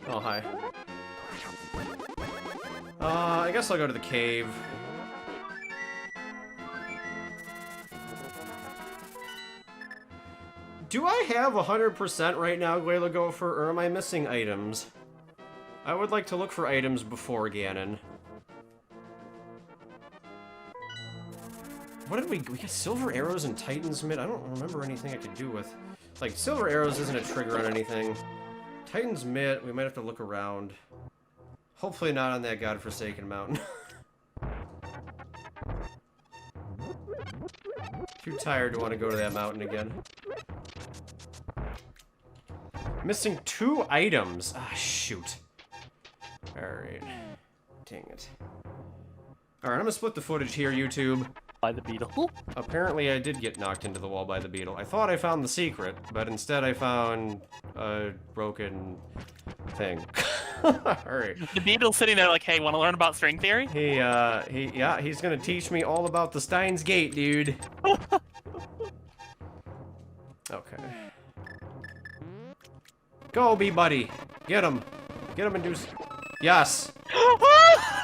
Oh, hi. I guess I'll go to the cave. Do I have 100% right now, Guayla Gopher, or am I missing items? I would like to look for items before Ganon. What did we got silver arrows and Titan's Mitt? I don't remember anything I could do with... Like, silver arrows isn't a trigger on anything. Titan's Mitt, we might have to look around. Hopefully not on that godforsaken mountain. Too tired to want to go to that mountain again. Missing 2 items. Ah, shoot. Alright. Dang it. Alright, I'm gonna split the footage here, YouTube. By the beetle. Apparently I did get knocked into the wall by the beetle. I thought I found the secret, but instead I found a broken thing. Alright. The beetle's sitting there like, hey, want to learn about string theory? Yeah, he's gonna teach me all about the Steins Gate, dude. Okay. Go, bee buddy. Get him. Get him and do... Yes.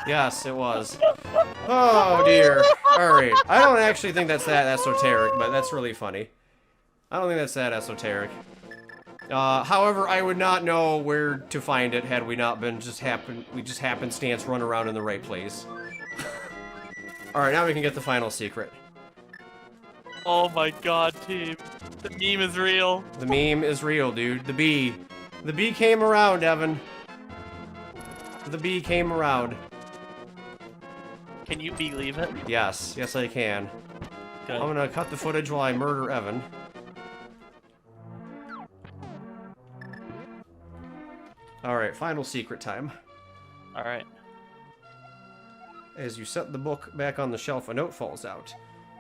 Yes, it was. Oh, dear. Alright. I don't actually think that's that esoteric, but that's really funny. I don't think that's that esoteric. However, I would not know where to find it had we not been we just happenstance run around in the right place. Alright, now we can get the final secret. Oh my god, team. The meme is real. The meme is real, dude. The bee. The bee came around, Evan. The bee came around. Can you believe it? Yes. Yes, I can. Good. I'm gonna cut the footage while I murder Evan. Alright, final secret time. Alright. As you set the book back on the shelf, a note falls out.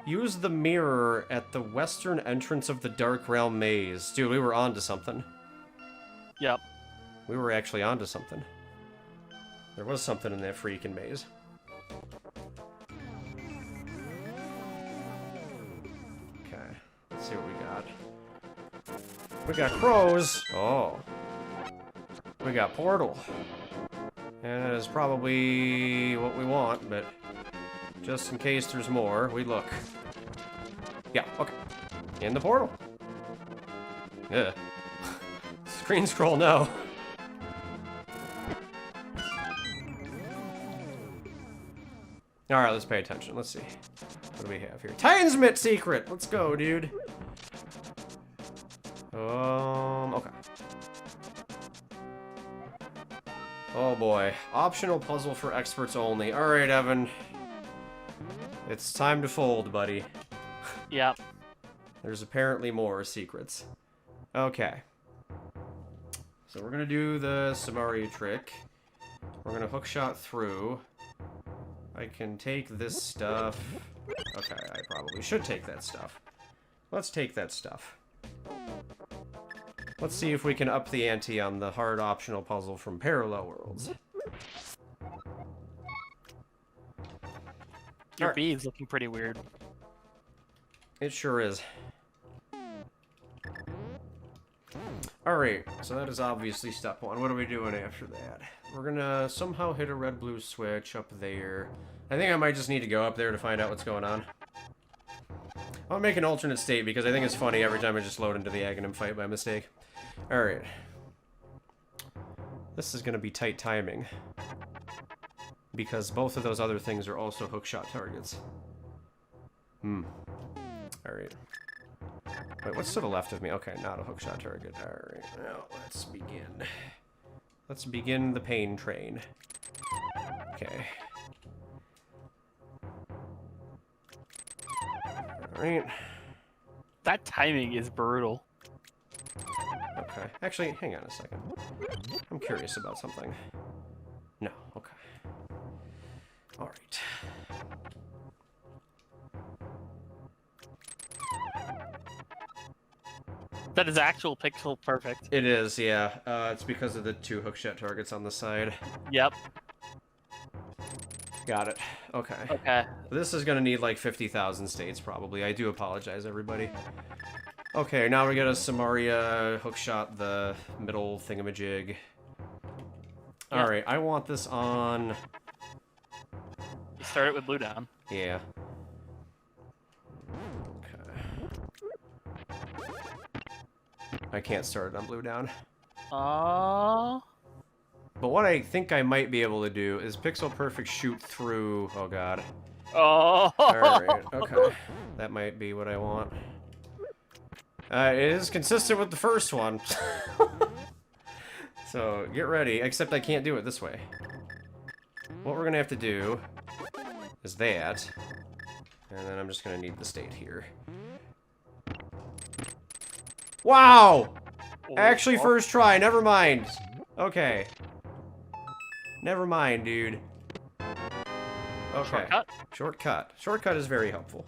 Use the mirror at the western entrance of the Dark Realm maze. Dude, we were onto something. Yep. We were actually onto something. There was something in that freaking maze. Okay, let's see what we got. We got crows. Oh. We got portal. And that is probably what we want, but just in case there's more, we look. Yeah, okay. In the portal. Yeah. Screen scroll, no. Alright, let's pay attention. Let's see. What do we have here? Titan's Mitt secret! Let's go, dude. Okay. Oh boy. Optional puzzle for experts only. Alright, Evan. It's time to fold, buddy. Yep. There's apparently more secrets. Okay. So we're gonna do the Samari trick. We're gonna hookshot through. I can take this stuff. Okay, I probably should take that stuff. Let's take that stuff. Let's see if we can up the ante on the hard optional puzzle from Parallel Worlds. Your bead's looking pretty weird. It sure is. Alright, so that is obviously step 1. What are we doing after that? We're gonna somehow hit a red-blue switch up there. I think I might just need to go up there to find out what's going on. I'll make an alternate state because I think it's funny every time I just load into the Aghanim fight by mistake. Alright. This is gonna be tight timing. Because both of those other things are also hookshot targets. Alright. Wait, what's to the left of me? Okay, not a hookshot target. Alright, now let's begin. Let's begin the pain train. Okay. Alright. That timing is brutal. Okay. Actually, hang on a second. I'm curious about something. No, okay. Alright. That is actual pixel perfect. It is, yeah. It's because of the 2 hookshot targets on the side. Yep. Got it. Okay. Okay. This is gonna need like 50,000 states, probably. I do apologize, everybody. Okay, now we gotta Samaria hookshot the middle thingamajig. Yeah. Alright, I want this on... You start it with blue down. Yeah. Okay. I can't start it on blue down. But what I think I might be able to do is Pixel Perfect shoot through... Oh god. Oh! Alright, okay. That might be what I want. It is consistent with the first one. So, get ready, except I can't do it this way. What we're gonna have to do is that, and then I'm just gonna need the state here. Wow! Actually, first try, never mind. Okay. Never mind, dude. Okay. Shortcut? Shortcut. Shortcut is very helpful.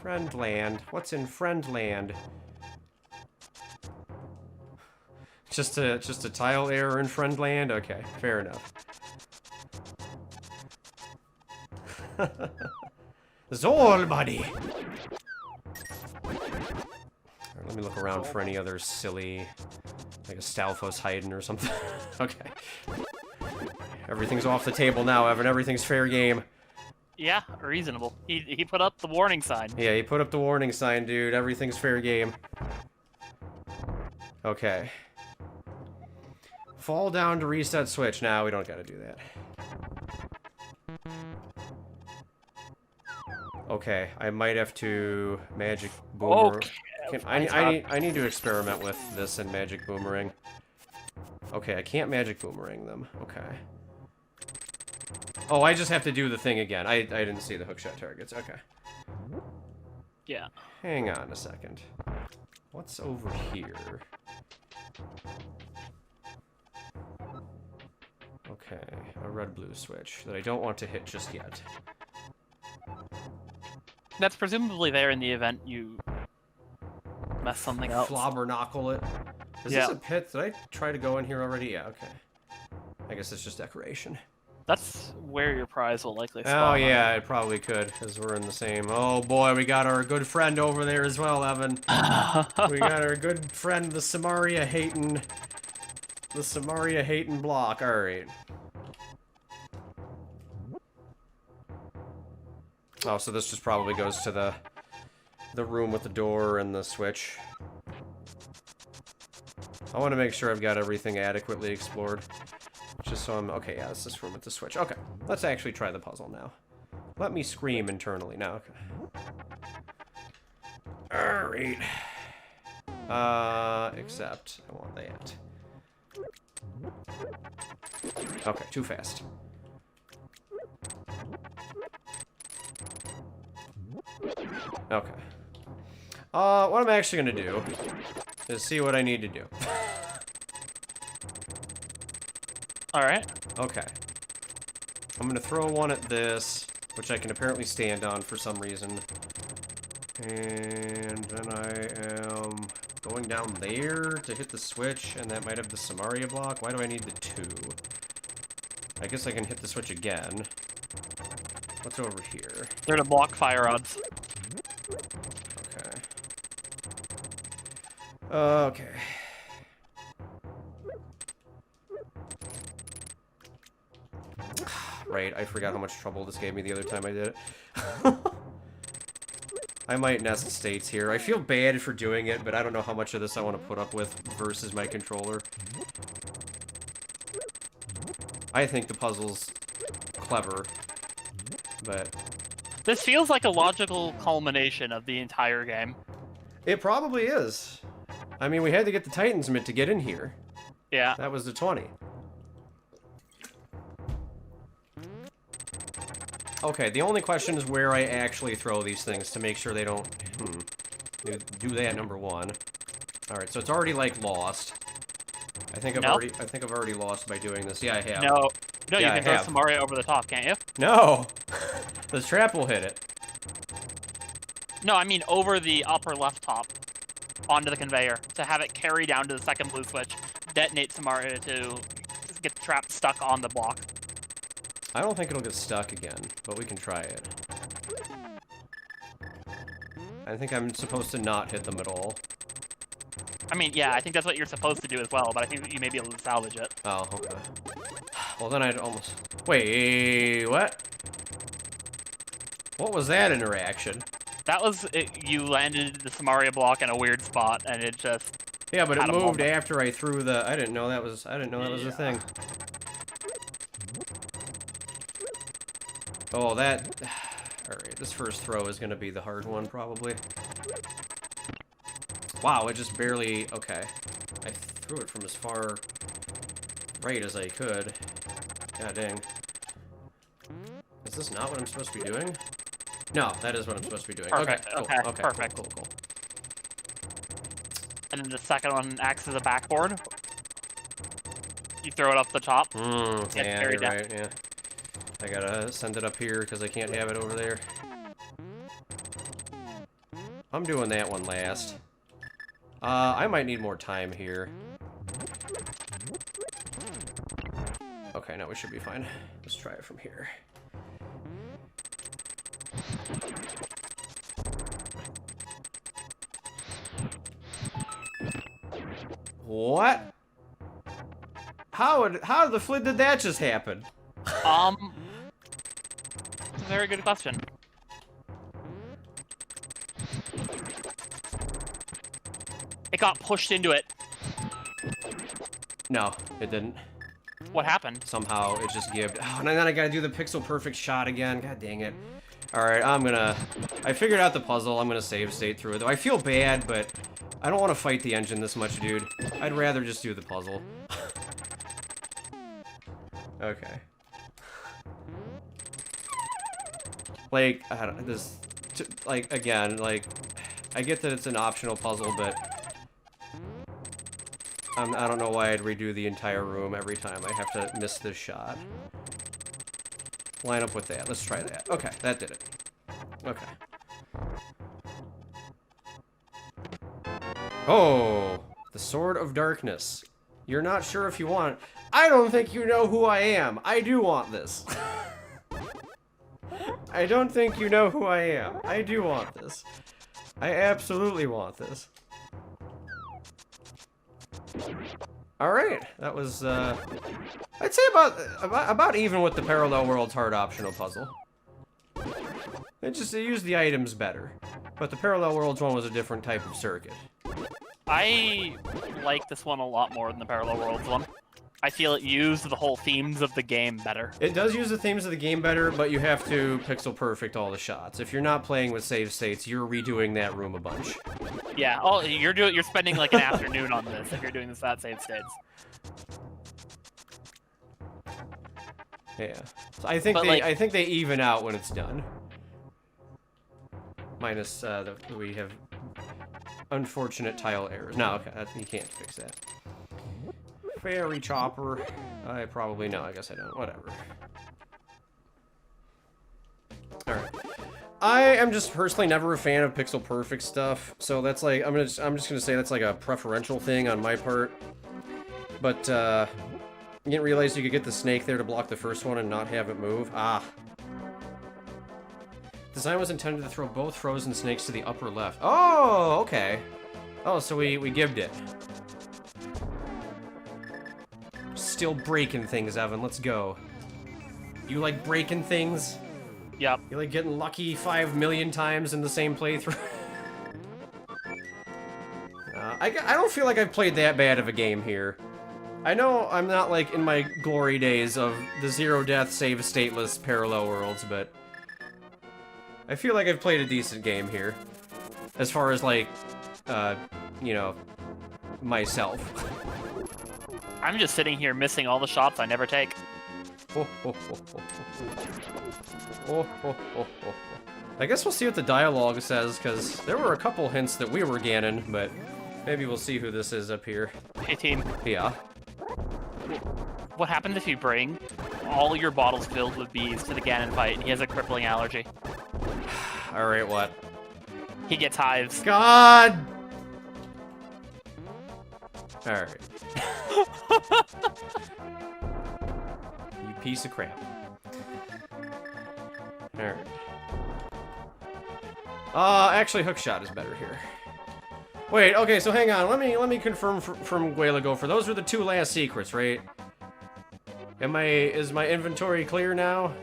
Friendland. What's in Friendland? Just a tile error in Friendland? Okay, fair enough. Zol, buddy! Alright, let me look around for any other silly... like a Stalfos hiding or something. Okay. Everything's off the table now, Evan. Everything's fair game. Yeah, reasonable. He put up the warning sign. Yeah, he put up the warning sign, dude. Everything's fair game. Okay. Fall down to reset switch. Now we don't gotta do that. Okay, I might have to magic boomerang. Okay. I need to experiment with this and magic boomerang. Okay, I can't magic boomerang them. Okay. Oh, I just have to do the thing again. I didn't see the hookshot targets. Okay. Yeah. Hang on a second. What's over here? Okay, a red-blue switch that I don't want to hit just yet. That's presumably there in the event you mess something else. Flobberknockle it. Is Yeah. this a pit? Did I try to go in here already? Yeah, okay. I guess it's just decoration. That's where your prize will likely Oh, spawn. yeah, it probably could, because we're in the same... Oh, boy, we got our good friend over there as well, Evan. We got our good friend, the Samaria hating... The Samaria hating block. Alright. Oh, so this just probably goes to the room with the door and the switch. I want to make sure I've got everything adequately explored. Just so I'm... Okay, yeah, it's this room with the switch. Okay, let's actually try the puzzle now. Let me scream internally now. Okay. Alright. Except I want that. Okay, too fast. Okay. What I'm actually gonna do is see what I need to do. Alright. Okay. I'm gonna throw one at this, which I can apparently stand on for some reason. And then I am going down there to hit the switch, and that might have the Samaria block. Why do I need the 2? I guess I can hit the switch again. What's over here? They're to block fire rods. Okay. Okay. Right, I forgot how much trouble this gave me the other time I did it. I might nest states here. I feel bad for doing it, but I don't know how much of this I want to put up with versus my controller. I think the puzzle's clever, but... This feels like a logical culmination of the entire game. It probably is. I mean, we had to get the Titans Mint to get in here. Yeah. That was the 20. Okay, the only question is where I actually throw these things to make sure they don't... Do that, number 1. Alright, so it's already, like, lost. I think I've already lost by doing this. Yeah, I have. No, Yeah, you can throw Samaria over the top, can't you? No! The trap will hit it. No, I mean over the upper left top onto the conveyor to have it carry down to the second blue switch, detonate Samaria to get the trap stuck on the block. I don't think it'll get stuck again, but we can try it. I think I'm supposed to not hit them at all. I mean, yeah, I think that's what you're supposed to do as well, but I think that you may be able to salvage it. Oh, okay. Well, then I'd almost... Wait, what? What was that interaction? That was it, you landed the Samaria block in a weird spot, and it just... Yeah, but it moved after I threw the... I didn't know that was a thing. Oh, that... Alright, this first throw is gonna be the hard one, probably. Wow, it just barely... Okay. I threw it from as far right as I could. God dang. Is this not what I'm supposed to be doing? No, that is what I'm supposed to be doing. Perfect. Okay, cool. Okay, Perfect. Cool. And then the second one acts as a backboard. You throw it up the top. Yeah, you're right, yeah. I gotta send it up here because I can't have it over there. I'm doing that one last. I might need more time here. Okay, now we should be fine. Let's try it from here. What? How the flip did that just happen? It's a very good question. It got pushed into it. No, it didn't. What happened? Somehow it just gibbed. Oh, and then I gotta do the pixel perfect shot again. God dang it. Alright, I figured out the puzzle. I'm gonna save state through it. Though I feel bad, but I don't want to fight the engine this much, dude. I'd rather just do the puzzle. Okay. Like, I don't, again, like, I get that it's an optional puzzle, but I don't know why I'd redo the entire room every time I have to miss this shot. Line up with that. Let's try that. Okay, that did it. Okay. Oh, the Sword of Darkness. You're not sure if you want it. I don't think you know who I am. I do want this. I don't think you know who I am. I do want this. I absolutely want this. Alright, that was, I'd say about even with the Parallel Worlds hard optional puzzle. It used the items better. But the Parallel Worlds one was a different type of circuit. I like this one a lot more than the Parallel Worlds one. I feel it used the whole themes of the game better. It does use the themes of the game better, but you have to pixel perfect all the shots. If you're not playing with save states, you're redoing that room a bunch. Yeah, oh, you're spending like an afternoon on this if you're doing this at save states. Yeah, so I think they even out when it's done. Minus we have unfortunate tile errors. No, okay, you can't fix that. Fairy chopper. I probably know. I guess I don't. Whatever. Alright. I am just personally never a fan of pixel perfect stuff, so that's like I'm just gonna say that's like a preferential thing on my part. But you didn't realize you could get the snake there to block the first one and not have it move. Ah. Design was intended to throw both frozen snakes to the upper left. Oh, okay. Oh, so we gibbed it. Still breaking things, Evan. Let's go. You like breaking things? Yep. You like getting lucky 5 million times in the same playthrough? I don't feel like I've played that bad of a game here. I know I'm not like in my glory days of the zero death save stateless Parallel Worlds, but I feel like I've played a decent game here. As far as like, you know, myself. I'm just sitting here missing all the shots I never take. I guess we'll see what the dialogue says, because there were a couple hints that we were Ganon, but maybe we'll see who this is up here. Hey, team. Yeah. What happens if you bring all your bottles filled with bees to the Ganon fight and he has a crippling allergy? Alright, what? He gets hives. God! Alright. You piece of crap. Alright. Actually, hookshot is better here. Wait, okay, so hang on. Let me confirm from Gopher. Those were the 2 last secrets, right? Is my inventory clear now?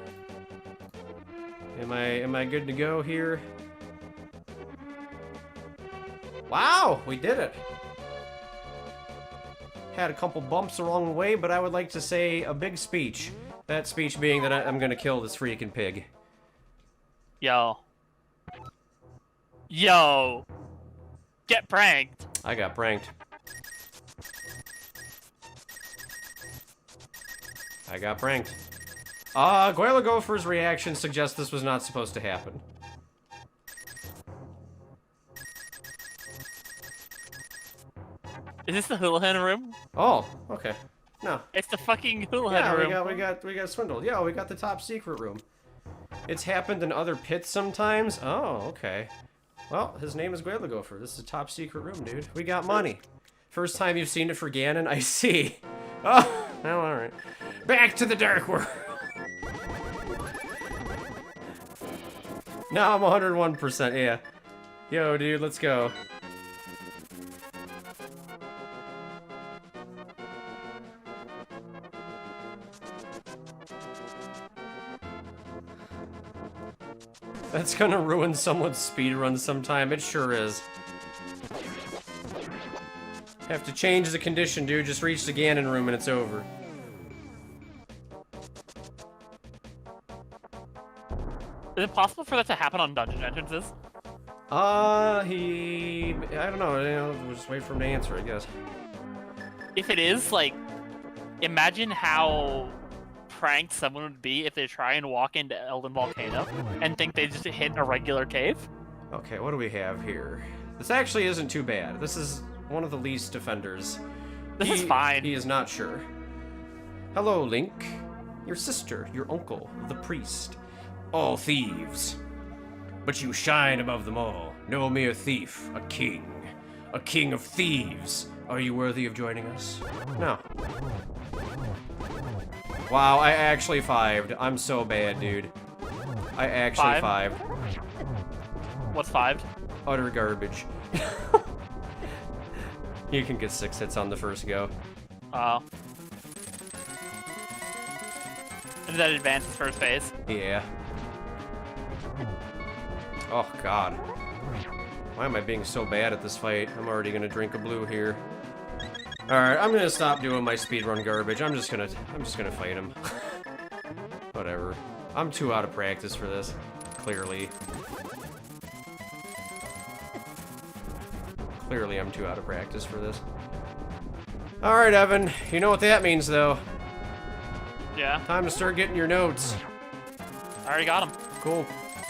Am I good to go here? Wow, we did it. Had a couple bumps along the way, but I would like to say a big speech. That speech being that I'm gonna kill this freaking pig. Yo. Yo. Get pranked. I got pranked. I got pranked. Gopher's reaction suggests this was not supposed to happen. Is this the hula hen room? Oh, okay. No. It's the fucking hula hen room. Yeah, we got swindled. Yeah, we got the top secret room. It's happened in other pits sometimes. Oh, okay. Well, his name is Gopher. This is a top secret room, dude. We got money. First time you've seen it for Ganon, I see. Oh, well, alright. Back to the dark world. Now I'm 101%, yeah. Yo, dude, let's go. That's gonna ruin someone's speedrun sometime. It sure is. Have to change the condition, dude. Just reach the Ganon room and it's over. Is it possible for that to happen on dungeon entrances? I don't know. We'll just wait for him to answer, I guess. If it is, like, imagine how pranked someone would be if they try and walk into Elden Volcano and think they just hit a regular cave. Okay, what do we have here? This actually isn't too bad. This is one of the least offenders. This is fine. He is not sure. Hello, Link. Your sister, your uncle, the priest. All thieves. But you shine above them all. No mere thief, a king. A king of thieves. Are you worthy of joining us? No. Wow, I actually 5'd. I'm so bad, dude. I actually 5'd. What's 5'd? Utter garbage. You can get 6 hits on the first go. Oh. Did that advance his first phase? Yeah. Oh, God. Why am I being so bad at this fight? I'm already gonna drink a blue here. Alright, I'm gonna stop doing my speedrun garbage. I'm just gonna fight him. Whatever. I'm too out of practice for this. Clearly. Clearly, I'm too out of practice for this. Alright, Evan. You know what that means, though. Yeah. Time to start getting your notes. I already got them. Cool.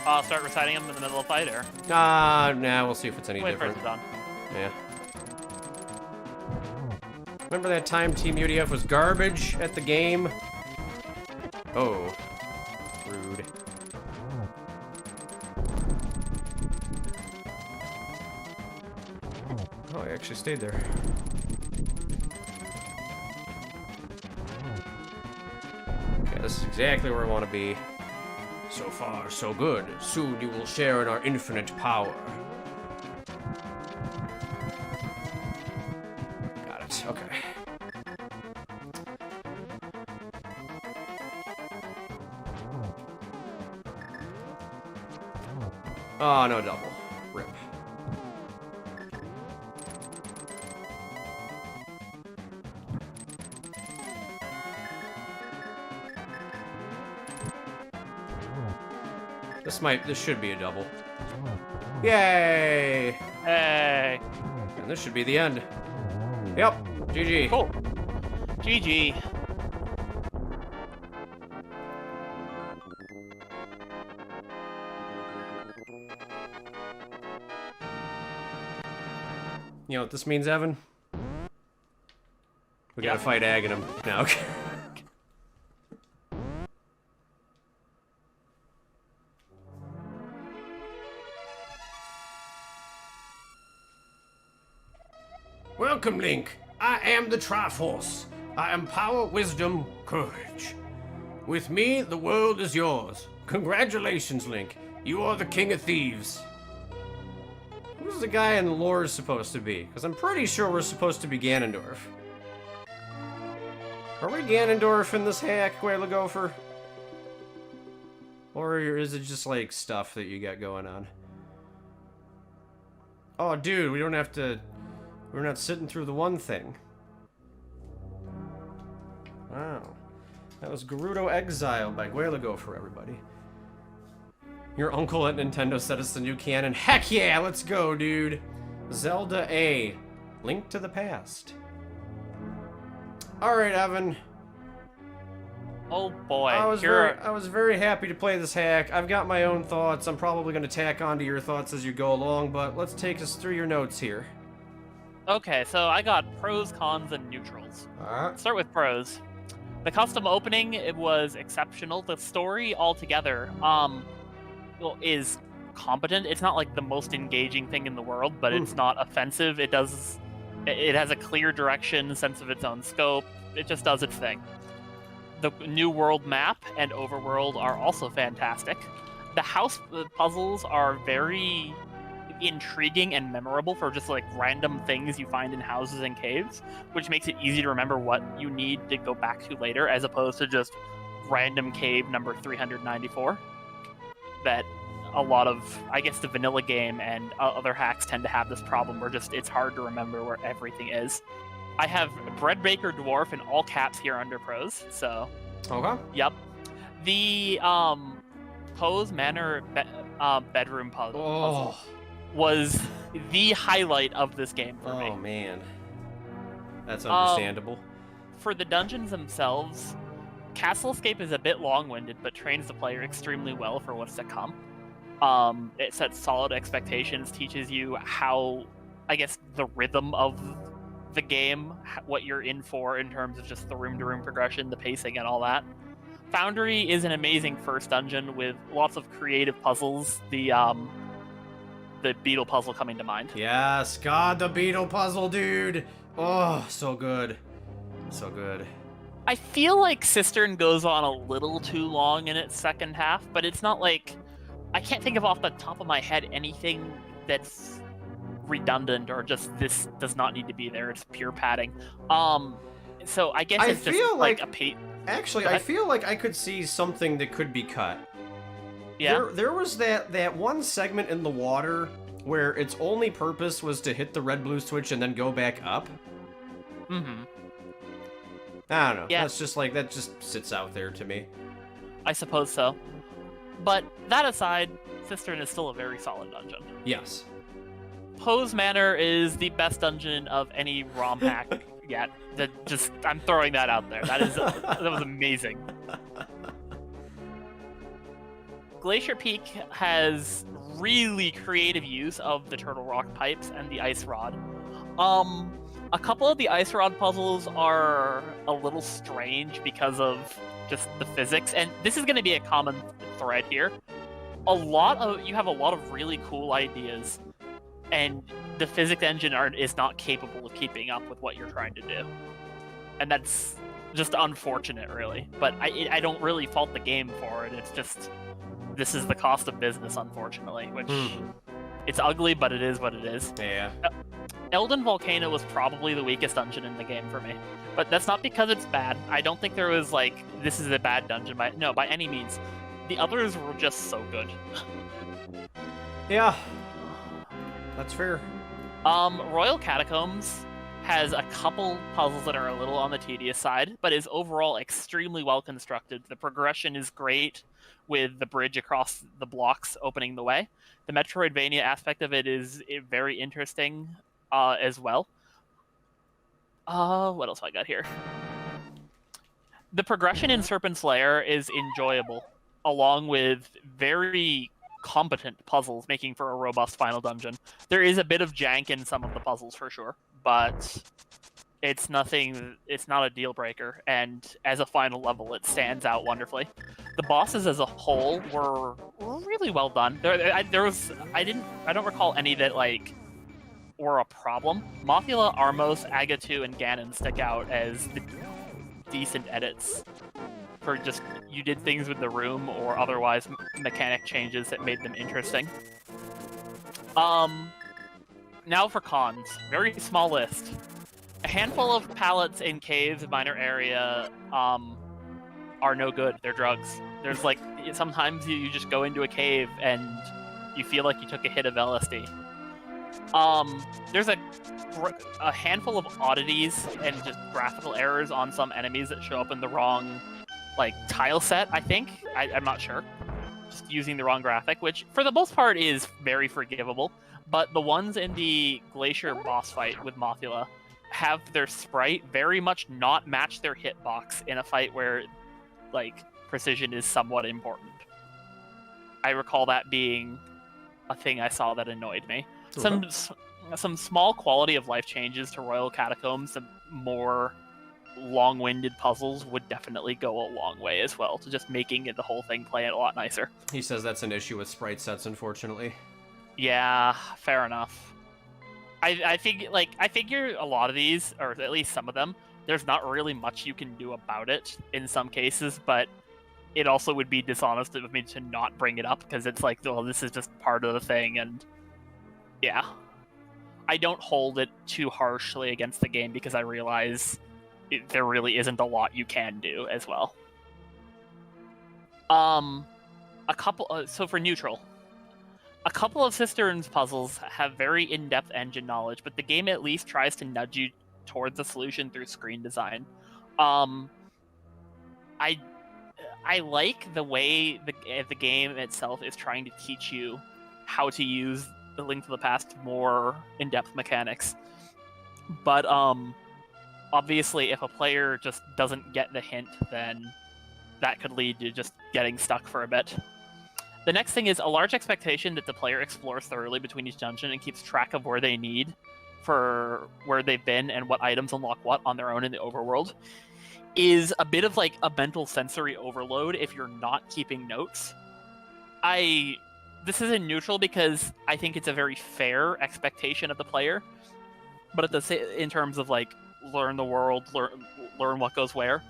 I'll start reciting them in the middle of the fight, or? Nah, we'll see if it's any Wait different. for it done. Yeah. Remember that time Teamudf was garbage at the game? Oh. Rude. Oh, I actually stayed there. Okay, this is exactly where I want to be. So far, so good. Soon you will share in our infinite power. Got it. Okay. Oh, no double. Rip. This should be a double. Yay! Hey. And this should be the end. Yep. GG. Cool. GG. You know what this means, Evan? We gotta fight Aghanim. No, okay. Welcome, Link. I am the Triforce. I am power, wisdom, courage. With me, the world is yours. Congratulations, Link. You are the King of Thieves. Who's the guy in the lore supposed to be? Because I'm pretty sure we're supposed to be Ganondorf. Are we Ganondorf in this hack, Guayla Gopher? Or is it just like stuff that you got going on? Oh, dude, we don't have to... We're not sitting through the one thing. Wow. That was Gerudo Exile by Guayla Gopher, everybody. Your uncle at Nintendo said it's the new canon. Heck yeah, let's go, dude. Zelda A. Link to the Past. Alright, Evan. Oh boy. I was very happy to play this hack. I've got my own thoughts. I'm probably going to tack onto your thoughts as you go along, but let's take us through your notes here. Okay, so I got pros, cons, and neutrals. Alright. Start with pros. The custom opening, it was exceptional. The story altogether, is competent. It's not like the most engaging thing in the world, but it's not offensive. It has a clear direction, sense of its own scope. It just does its thing. The new world map and overworld are also fantastic. The house puzzles are very intriguing and memorable for just like random things you find in houses and caves, which makes it easy to remember what you need to go back to later, as opposed to just random cave number 394 that a lot of, I guess, the vanilla game and other hacks tend to have this problem where just it's hard to remember where everything is. I have Bread Baker Dwarf in all caps here under pros, so... Okay. Yep. The Pose Manor bedroom puzzle was the highlight of this game for me. Oh, man. That's understandable. For the dungeons themselves, Castlescape is a bit long-winded, but trains the player extremely well for what's to come. It sets solid expectations, teaches you how, I guess, the rhythm of the game, what you're in for in terms of just the room-to-room progression, the pacing, and all that. Foundry is an amazing first dungeon with lots of creative puzzles. The beetle puzzle coming to mind. Yes, God, the beetle puzzle, dude. Oh, so good. So good. I feel like Cistern goes on a little too long in its second half, but it's not like... I can't think of off the top of my head anything that's redundant or just this does not need to be there. It's pure padding. So I guess it's just like a... Actually, I feel like I could see something that could be cut. Yeah. There was that one segment in the water where its only purpose was to hit the red-blue switch and then go back up. Mm-hmm. I don't know. Yeah. That's just like, that just sits out there to me. I suppose so. But that aside, Cistern is still a very solid dungeon. Yes. Pose Manor is the best dungeon of any ROM hack yet. I'm throwing that out there. That was amazing. Glacier Peak has really creative use of the Turtle Rock pipes and the Ice Rod. A couple of the Ice Rod puzzles are a little strange because of just the physics, and this is going to be a common thread here. You have a lot of really cool ideas, and the physics engine is not capable of keeping up with what you're trying to do. And that's just unfortunate, really. But I don't really fault the game for it. It's just, this is the cost of business, unfortunately, which it's ugly, but it is what it is. Yeah. Elden Volcano was probably the weakest dungeon in the game for me. But that's not because it's bad. I don't think there was like, this is a bad dungeon. No, by any means. The others were just so good. Yeah. That's fair. Royal Catacombs has a couple puzzles that are a little on the tedious side, but is overall extremely well constructed. The progression is great with the bridge across the blocks opening the way. The Metroidvania aspect of it is very interesting as well. What else have I got here? The progression in Serpent's Lair is enjoyable, along with very competent puzzles, making for a robust final dungeon. There is a bit of jank in some of the puzzles for sure, but it's not a deal breaker, and as a final level it stands out wonderfully. The bosses as a whole were really well done. I don't recall any that like were a problem. Mothula, Armos, Agatu, and Ganon stick out as the decent edits for just you did things with the room or otherwise mechanic changes that made them interesting. now for cons. Very small list. A handful of pallets in caves in minor area are no good. They're drugs. There's like sometimes you just go into a cave and you feel like you took a hit of LSD. There's a handful of oddities and just graphical errors on some enemies that show up in the wrong like tile set. I think I'm not sure. Just using the wrong graphic, which for the most part is very forgivable. But the ones in the Glacier boss fight with Mothula have their sprite very much not match their hitbox in a fight where, like, precision is somewhat important. I recall that being a thing I saw that annoyed me. Okay. Some small quality of life changes to Royal Catacombs, some more long-winded puzzles would definitely go a long way as well to just making the whole thing play a lot nicer. He says that's an issue with sprite sets, unfortunately. Yeah, fair enough. I figure a lot of these, or at least some of them, there's not really much you can do about it in some cases, but it also would be dishonest of me to not bring it up because it's like, well, this is just part of the thing, and yeah. I don't hold it too harshly against the game because I realize there really isn't a lot you can do as well. So for neutral, a couple of Cisterns puzzles have very in-depth engine knowledge, but the game at least tries to nudge you towards the solution through screen design. I like the way the game itself is trying to teach you how to use the Link to the Past more in-depth mechanics. But obviously, if a player just doesn't get the hint, then that could lead to just getting stuck for a bit. The next thing is a large expectation that the player explores thoroughly between each dungeon and keeps track of where they need for where they've been and what items unlock what on their own in the overworld is a bit of like a mental sensory overload if you're not keeping notes. This isn't neutral because I think it's a very fair expectation of the player, but in terms of like learn the world, learn what goes where.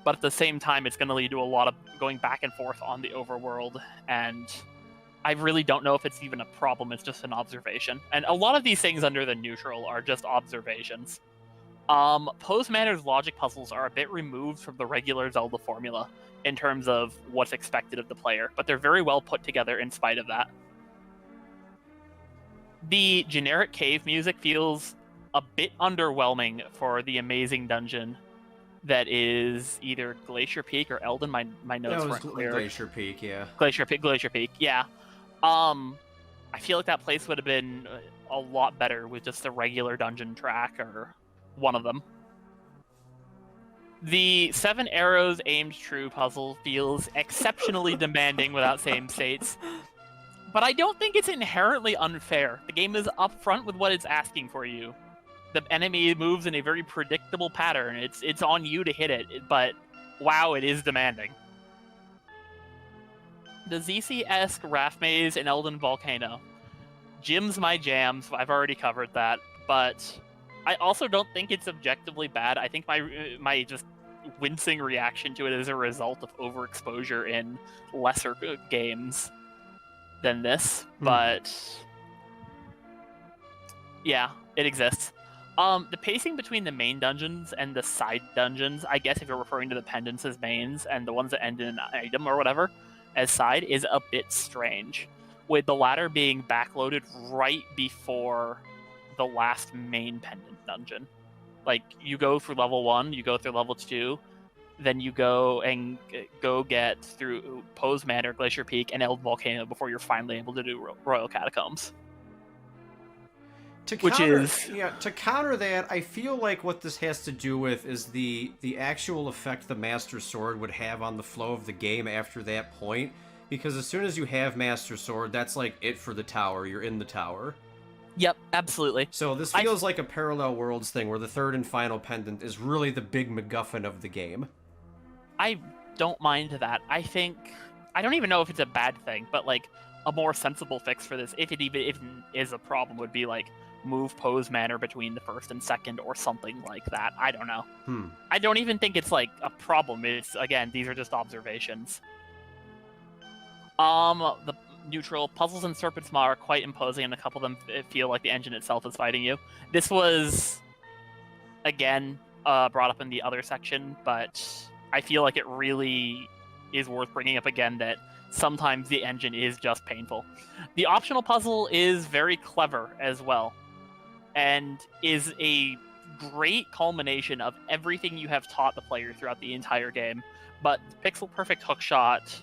But at the same time, it's going to lead to a lot of going back and forth on the overworld, and I really don't know if it's even a problem. It's just an observation. And a lot of these things under the neutral are just observations. Pose Manor's logic puzzles are a bit removed from the regular Zelda formula in terms of what's expected of the player, but they're very well put together in spite of that. The generic cave music feels a bit underwhelming for the amazing dungeon that is either Glacier Peak or Eldin. My notes weren't clear. Glacier Peak, yeah. Glacier Peak, yeah. I feel like that place would have been a lot better with just a regular dungeon track or one of them. The 7 arrows aimed true puzzle feels exceptionally demanding without saying states, but I don't think it's inherently unfair. The game is upfront with what it's asking for you. The enemy moves in a very predictable pattern. It's on you to hit it, but wow, it is demanding. The ZC-esque Raft Maze and Eldin Volcano. Jim's my jams. I've already covered that, but I also don't think it's objectively bad. I think my just wincing reaction to it is a result of overexposure in lesser games than this, but yeah, it exists. The pacing between the main dungeons and the side dungeons, I guess if you're referring to the pendants as mains and the ones that end in an item or whatever as side, is a bit strange, with the latter being backloaded right before the last main pendant dungeon. Like, you go through level 1, you go through level 2, then you go get through Pose Manor, Glacier Peak, and Eldin Volcano before you're finally able to do Royal Catacombs. To counter that, I feel like what this has to do with is the actual effect the Master Sword would have on the flow of the game after that point. Because as soon as you have Master Sword, that's like it for the tower. You're in the tower. Yep, absolutely. So this feels like a Parallel Worlds thing where the third and final pendant is really the big MacGuffin of the game. I don't mind that. I don't even know if it's a bad thing, but like a more sensible fix for this, if it is a problem, would be like move Pose Manor between the first and second or something like that. I don't know. I don't even think it's like a problem. It's, again, these are just observations. neutral. Puzzles in Serpent's Maw are quite imposing, and a couple of them feel like the engine itself is fighting you. This was, again, brought up in the other section, but I feel like it really is worth bringing up again that sometimes the engine is just painful. The optional puzzle is very clever as well, and is a great culmination of everything you have taught the player throughout the entire game. But Pixel Perfect Hookshot,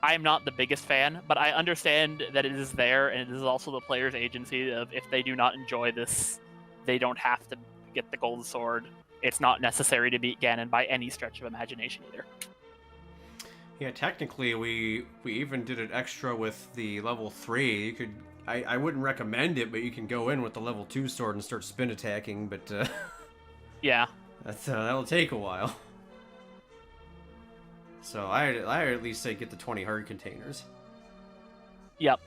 I'm not the biggest fan, but I understand that it is there, and it is also the player's agency of if they do not enjoy this, they don't have to get the gold sword. It's not necessary to beat Ganon by any stretch of imagination either. Yeah, technically, we even did it extra with the level 3. You could, I wouldn't recommend it, but you can go in with the level 2 sword and start spin attacking, but yeah, that'll take a while. So I at least say get the 20 heart containers. Yep.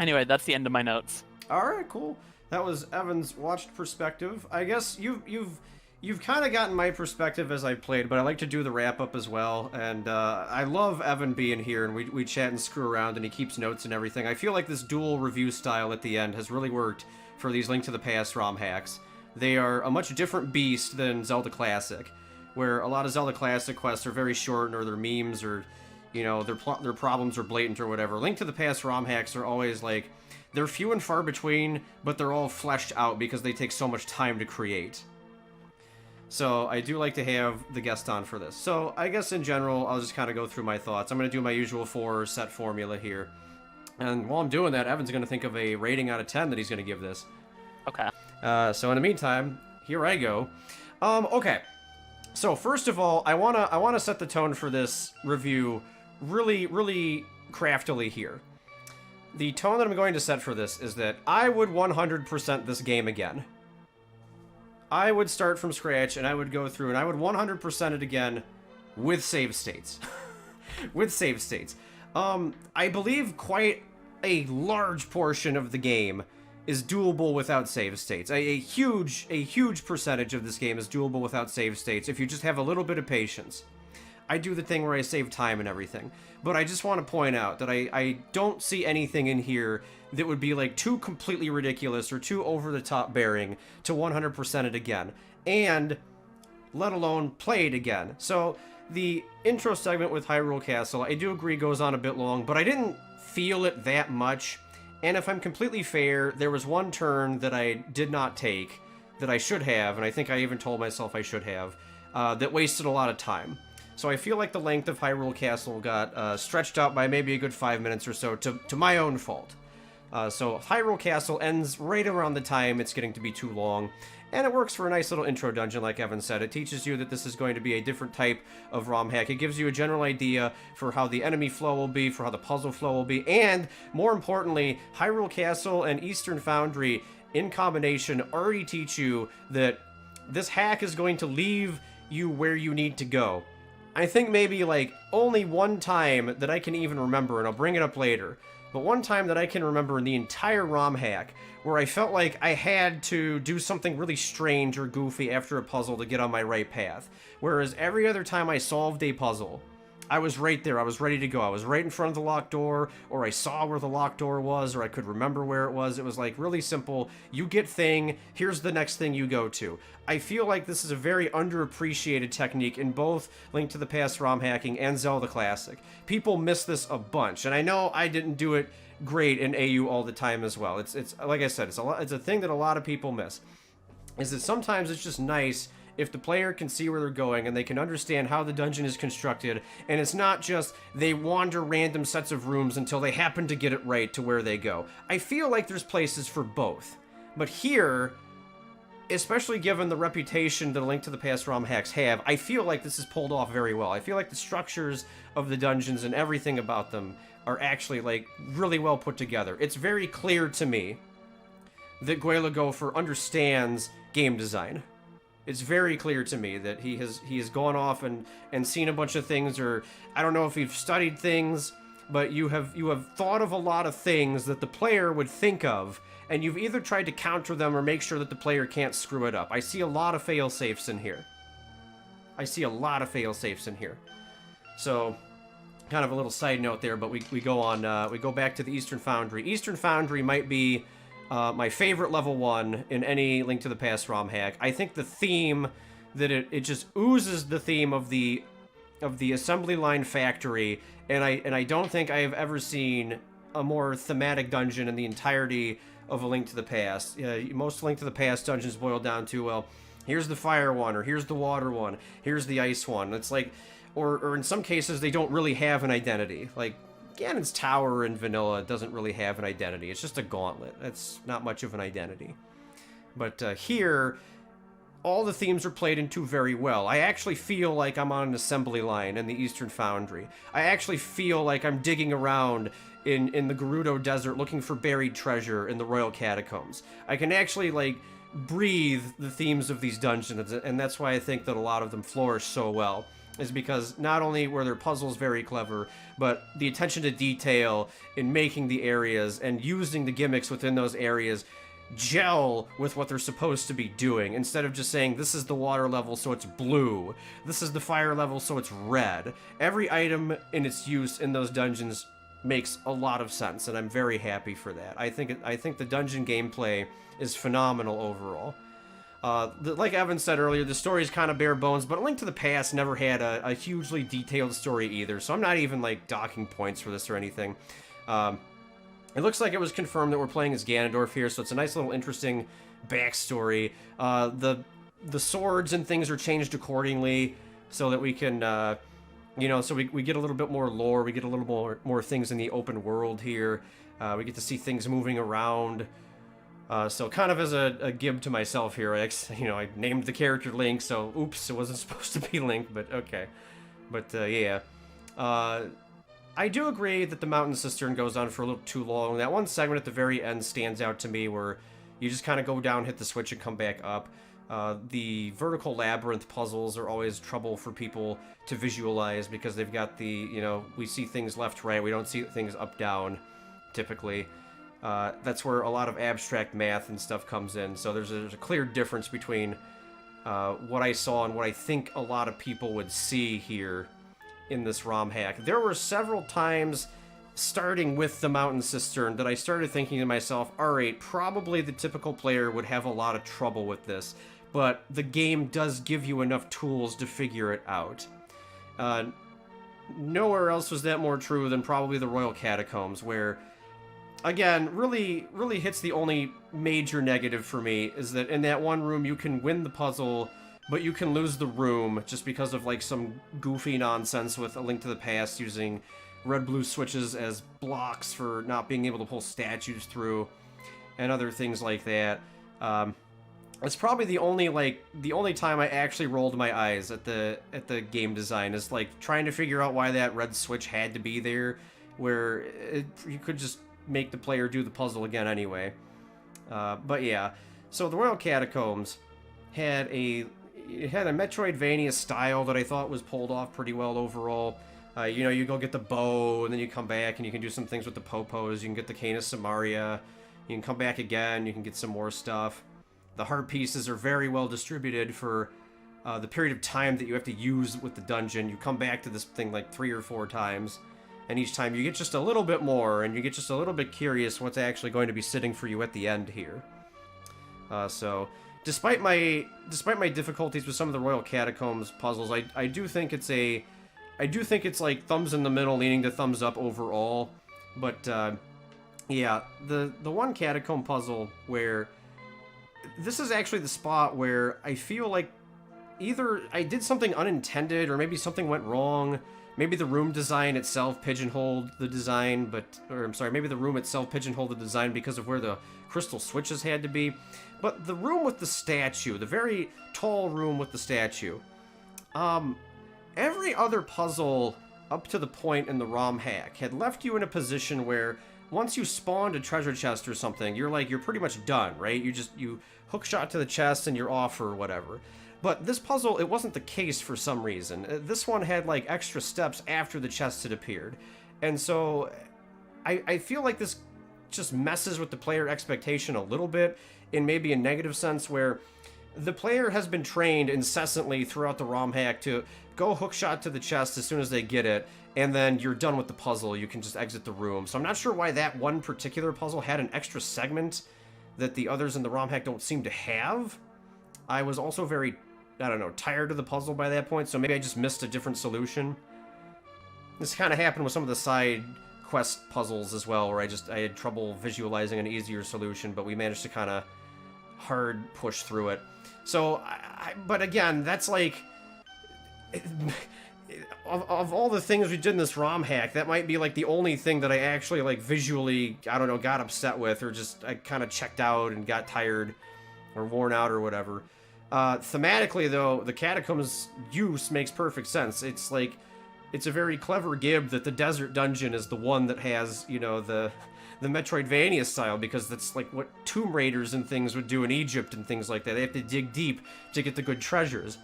Anyway, that's the end of my notes. All right, cool. That was Evan's watched perspective. I guess you've kind of gotten my perspective as I played, but I like to do the wrap up as well. And I love Evan being here, and we chat and screw around, and he keeps notes and everything. I feel like this dual review style at the end has really worked for these Link to the Past ROM hacks. They are a much different beast than Zelda Classic, where a lot of Zelda Classic quests are very short, or they're memes, or, you know, their problems are blatant or whatever. Link to the Past ROM hacks are always, like, they're few and far between, but they're all fleshed out because they take so much time to create. So I do like to have the guest on for this. So I guess in general, I'll just kind of go through my thoughts. I'm going to do my usual 4 set formula here. And while I'm doing that, Evan's going to think of a rating out of 10 that he's going to give this. Okay. So in the meantime, here I go. Okay. So first of all, I wanna set the tone for this review really, really craftily here. The tone that I'm going to set for this is that I would 100% this game again. I would start from scratch, and I would go through, and I would 100% it again with save states. With save states. I believe quite a large portion of the game is doable without save states. A huge percentage of this game is doable without save states if you just have a little bit of patience. I do the thing where I save time and everything. But I just want to point out that I don't see anything in here that would be like too completely ridiculous or too over-the-top bearing to 100% it again. And let alone play it again. So the intro segment with Hyrule Castle, I do agree goes on a bit long, but I didn't feel it that much. And if I'm completely fair, there was one turn that I did not take that I should have, and I think I even told myself I should have, that wasted a lot of time. So I feel like the length of Hyrule Castle got stretched out by maybe a good 5 minutes or so to my own fault. So Hyrule Castle ends right around the time it's getting to be too long, and it works for a nice little intro dungeon, like Evan said. It teaches you that this is going to be a different type of ROM hack. It gives you a general idea for how the enemy flow will be, for how the puzzle flow will be, and, more importantly, Hyrule Castle and Eastern Foundry, in combination, already teach you that this hack is going to leave you where you need to go. I think maybe, like, only one time that I can even remember, and I'll bring it up later, but one time that I can remember in the entire ROM hack where I felt like I had to do something really strange or goofy after a puzzle to get on my right path. Whereas every other time I solved a puzzle, I was right there, I was ready to go. I was right in front of the locked door, or I saw where the locked door was, or I could remember where it was. It was like really simple. You get thing, here's the next thing you go to. I feel like this is a very underappreciated technique in both Link to the Past ROM hacking and Zelda Classic. People miss this a bunch, and I know I didn't do it great in AU all the time as well. It's like I said, it's a thing that a lot of people miss. Is that sometimes it's just nice if the player can see where they're going and they can understand how the dungeon is constructed, and it's not just they wander random sets of rooms until they happen to get it right to where they go. I feel like there's places for both. But here, especially given the reputation that Link to the Past ROM hacks have, I feel like this is pulled off very well. I feel like the structures of the dungeons and everything about them are actually, like, really well put together. It's very clear to me that Guela Gopher understands game design. It's very clear to me that he has gone off and seen a bunch of things, or I don't know if you've studied things, but you have thought of a lot of things that the player would think of, and you've either tried to counter them or make sure that the player can't screw it up. I see a lot of fail-safes in here. So kind of a little side note there, but we go back to the Eastern Foundry. Eastern Foundry might be my favorite level 1 in any Link to the Past ROM hack. I think the theme that it just oozes the theme of the assembly line factory, and I don't think I have ever seen a more thematic dungeon in the entirety of a Link to the Past. Most Link to the Past dungeons boil down to, well, here's the fire one, or here's the water one, here's the ice one. It's like, or in some cases they don't really have an identity. Like Ganon's Tower in vanilla doesn't really have an identity. It's just a gauntlet. That's not much of an identity. But here, all the themes are played into very well. I actually feel like I'm on an assembly line in the Eastern Foundry. I actually feel like I'm digging around in the Gerudo Desert looking for buried treasure in the Royal Catacombs. I can actually, like, breathe the themes of these dungeons, and that's why I think that a lot of them flourish so well, is because not only were their puzzles very clever, but the attention to detail in making the areas and using the gimmicks within those areas gel with what they're supposed to be doing, instead of just saying, this is the water level so it's blue, this is the fire level so it's red. Every item in its use in those dungeons makes a lot of sense, and I'm very happy for that. I think the dungeon gameplay is phenomenal overall. Like Evan said earlier, the story is kind of bare bones, but A Link to the Past never had a hugely detailed story either, so I'm not even, like, docking points for this or anything. It looks like it was confirmed that we're playing as Ganondorf here, so it's a nice little interesting backstory. The swords and things are changed accordingly so that we can, you know, so we get a little bit more lore, we get a little more things in the open world here. We get to see things moving around. So kind of as a gib to myself here, I named the character Link, so oops, it wasn't supposed to be Link, but okay. But yeah. I do agree that the Mountain Cistern goes on for a little too long. That one segment at the very end stands out to me where you just kind of go down, hit the switch, and come back up. The vertical labyrinth puzzles are always trouble for people to visualize because they've got the, we see things left, right, we don't see things up, down, typically. That's where a lot of abstract math and stuff comes in, so there's a clear difference between what I saw and what I think a lot of people would see here in this ROM hack. There were several times, starting with the Mountain Cistern, that I started thinking to myself, alright, probably the typical player would have a lot of trouble with this, but the game does give you enough tools to figure it out. Nowhere else was that more true than probably the Royal Catacombs, where, again, really hits the only major negative for me, is that in that one room you can win the puzzle, but you can lose the room just because of, like, some goofy nonsense with A Link to the Past using red-blue switches as blocks for not being able to pull statues through, and other things like that. It's probably the only time I actually rolled my eyes at the game design, is, like, trying to figure out why that red switch had to be there, where you could just make the player do the puzzle again anyway. But yeah, so the Royal Catacombs had a Metroidvania style that I thought was pulled off pretty well overall. You go get the bow, and then you come back, and you can do some things with the Popos. You can get the Cane of Samaria. You can come back again. You can get some more stuff. The heart pieces are very well distributed for the period of time that you have to use with the dungeon. You come back to this thing like 3 or 4 times, and each time you get just a little bit more, and you get just a little bit curious what's actually going to be sitting for you at the end here. So, despite my difficulties with some of the Royal Catacombs puzzles, I do think it's like thumbs in the middle, leaning to thumbs up overall. But yeah, the one catacomb puzzle where this is actually the spot where I feel like either I did something unintended or maybe something went wrong. Maybe the room design itself pigeonholed the design, maybe the room itself pigeonholed the design because of where the crystal switches had to be. But the room with the statue, the very tall room with the statue, every other puzzle up to the point in the ROM hack had left you in a position where once you spawned a treasure chest or something, you're pretty much done, right? You hookshot to the chest and you're off or whatever. But this puzzle, it wasn't the case for some reason. This one had, like, extra steps after the chest had appeared. And so I feel like this just messes with the player expectation a little bit in maybe a negative sense, where the player has been trained incessantly throughout the ROM hack to go hookshot to the chest as soon as they get it, and then you're done with the puzzle. You can just exit the room. So I'm not sure why that one particular puzzle had an extra segment that the others in the ROM hack don't seem to have. I was also very, I don't know, tired of the puzzle by that point, so maybe I just missed a different solution. This kind of happened with some of the side quest puzzles as well, where I had trouble visualizing an easier solution, but we managed to kind of hard push through it. So, but again, that's like, of all the things we did in this ROM hack, that might be like the only thing that I actually like visually, I don't know, got upset with, or just I kind of checked out and got tired or worn out or whatever. Thematically though, the Catacombs use makes perfect sense. It's like, it's a very clever gib that the desert dungeon is the one that has, you know, the Metroidvania style, because that's like what Tomb Raiders and things would do in Egypt and things like that. They have to dig deep to get the good treasures.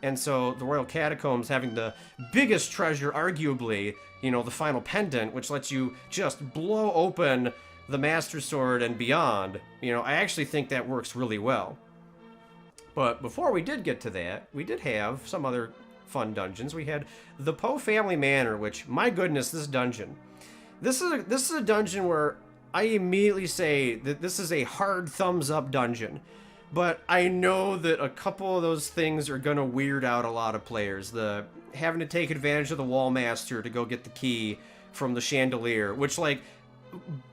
And so the Royal Catacombs having the biggest treasure, arguably, you know, the final pendant, which lets you just blow open the Master Sword and beyond, you know, I actually think that works really well. But before we did get to that, we did have some other fun dungeons. We had the Poe Family Manor, which, my goodness, this dungeon. This is a dungeon where I immediately say that this is a hard thumbs up dungeon. But I know that a couple of those things are gonna weird out a lot of players. The having to take advantage of the Wall Master to go get the key from the chandelier, which, like,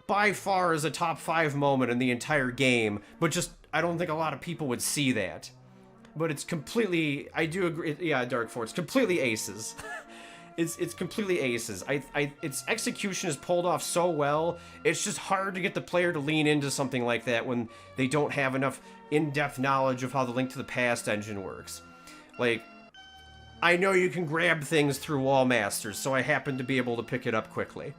by far is a top 5 moment in the entire game, but just, I don't think a lot of people would see that. But it's completely, I do agree, yeah, Dark Fort, it's completely aces. It's completely aces. Its execution is pulled off so well, it's just hard to get the player to lean into something like that when they don't have enough in-depth knowledge of how the Link to the Past engine works. Like, I know you can grab things through Wall Masters, so I happen to be able to pick it up quickly.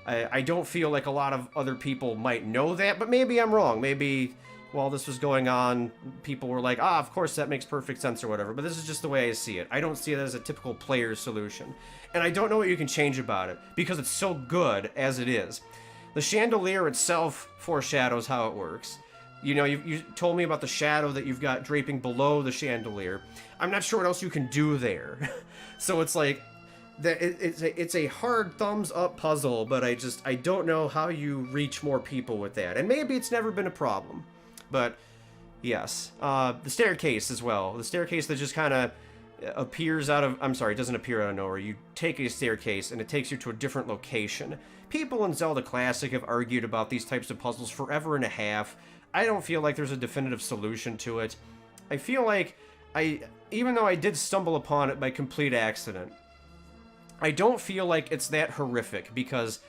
I don't feel like a lot of other people might know that, but maybe I'm wrong. Maybe while this was going on, people were like, ah, of course that makes perfect sense or whatever, but this is just the way I see it. I don't see it as a typical player solution. And I don't know what you can change about it, because it's so good as it is. The chandelier itself foreshadows how it works. You know, you told me about the shadow that you've got draping below the chandelier. I'm not sure what else you can do there. So it's like, it's a hard thumbs up puzzle, but I don't know how you reach more people with that. And maybe it's never been a problem. But, yes. The staircase as well. The staircase that just kind of appears out of... I'm sorry, it doesn't appear out of nowhere. You take a staircase, and it takes you to a different location. People in Zelda Classic have argued about these types of puzzles forever and a half. I don't feel like there's a definitive solution to it. I feel like even though I did stumble upon it by complete accident, I don't feel like it's that horrific, because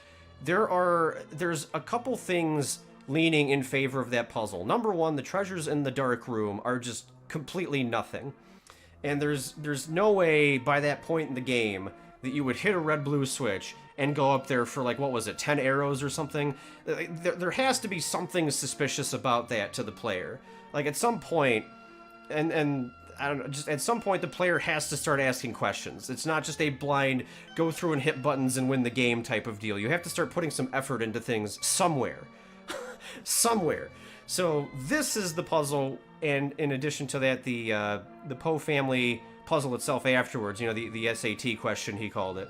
there's a couple things leaning in favor of that puzzle. Number one, the treasures in the dark room are just completely nothing. And there's no way by that point in the game that you would hit a red-blue switch and go up there for, like, what was it, 10 arrows or something? There has to be something suspicious about that to the player. Like, at some point, and I don't know, just at some point the player has to start asking questions. It's not just a blind go through and hit buttons and win the game type of deal. You have to start putting some effort into things somewhere. Somewhere. So this is the puzzle, and in addition to that, the Poe family puzzle itself afterwards, you know, the SAT question, he called it.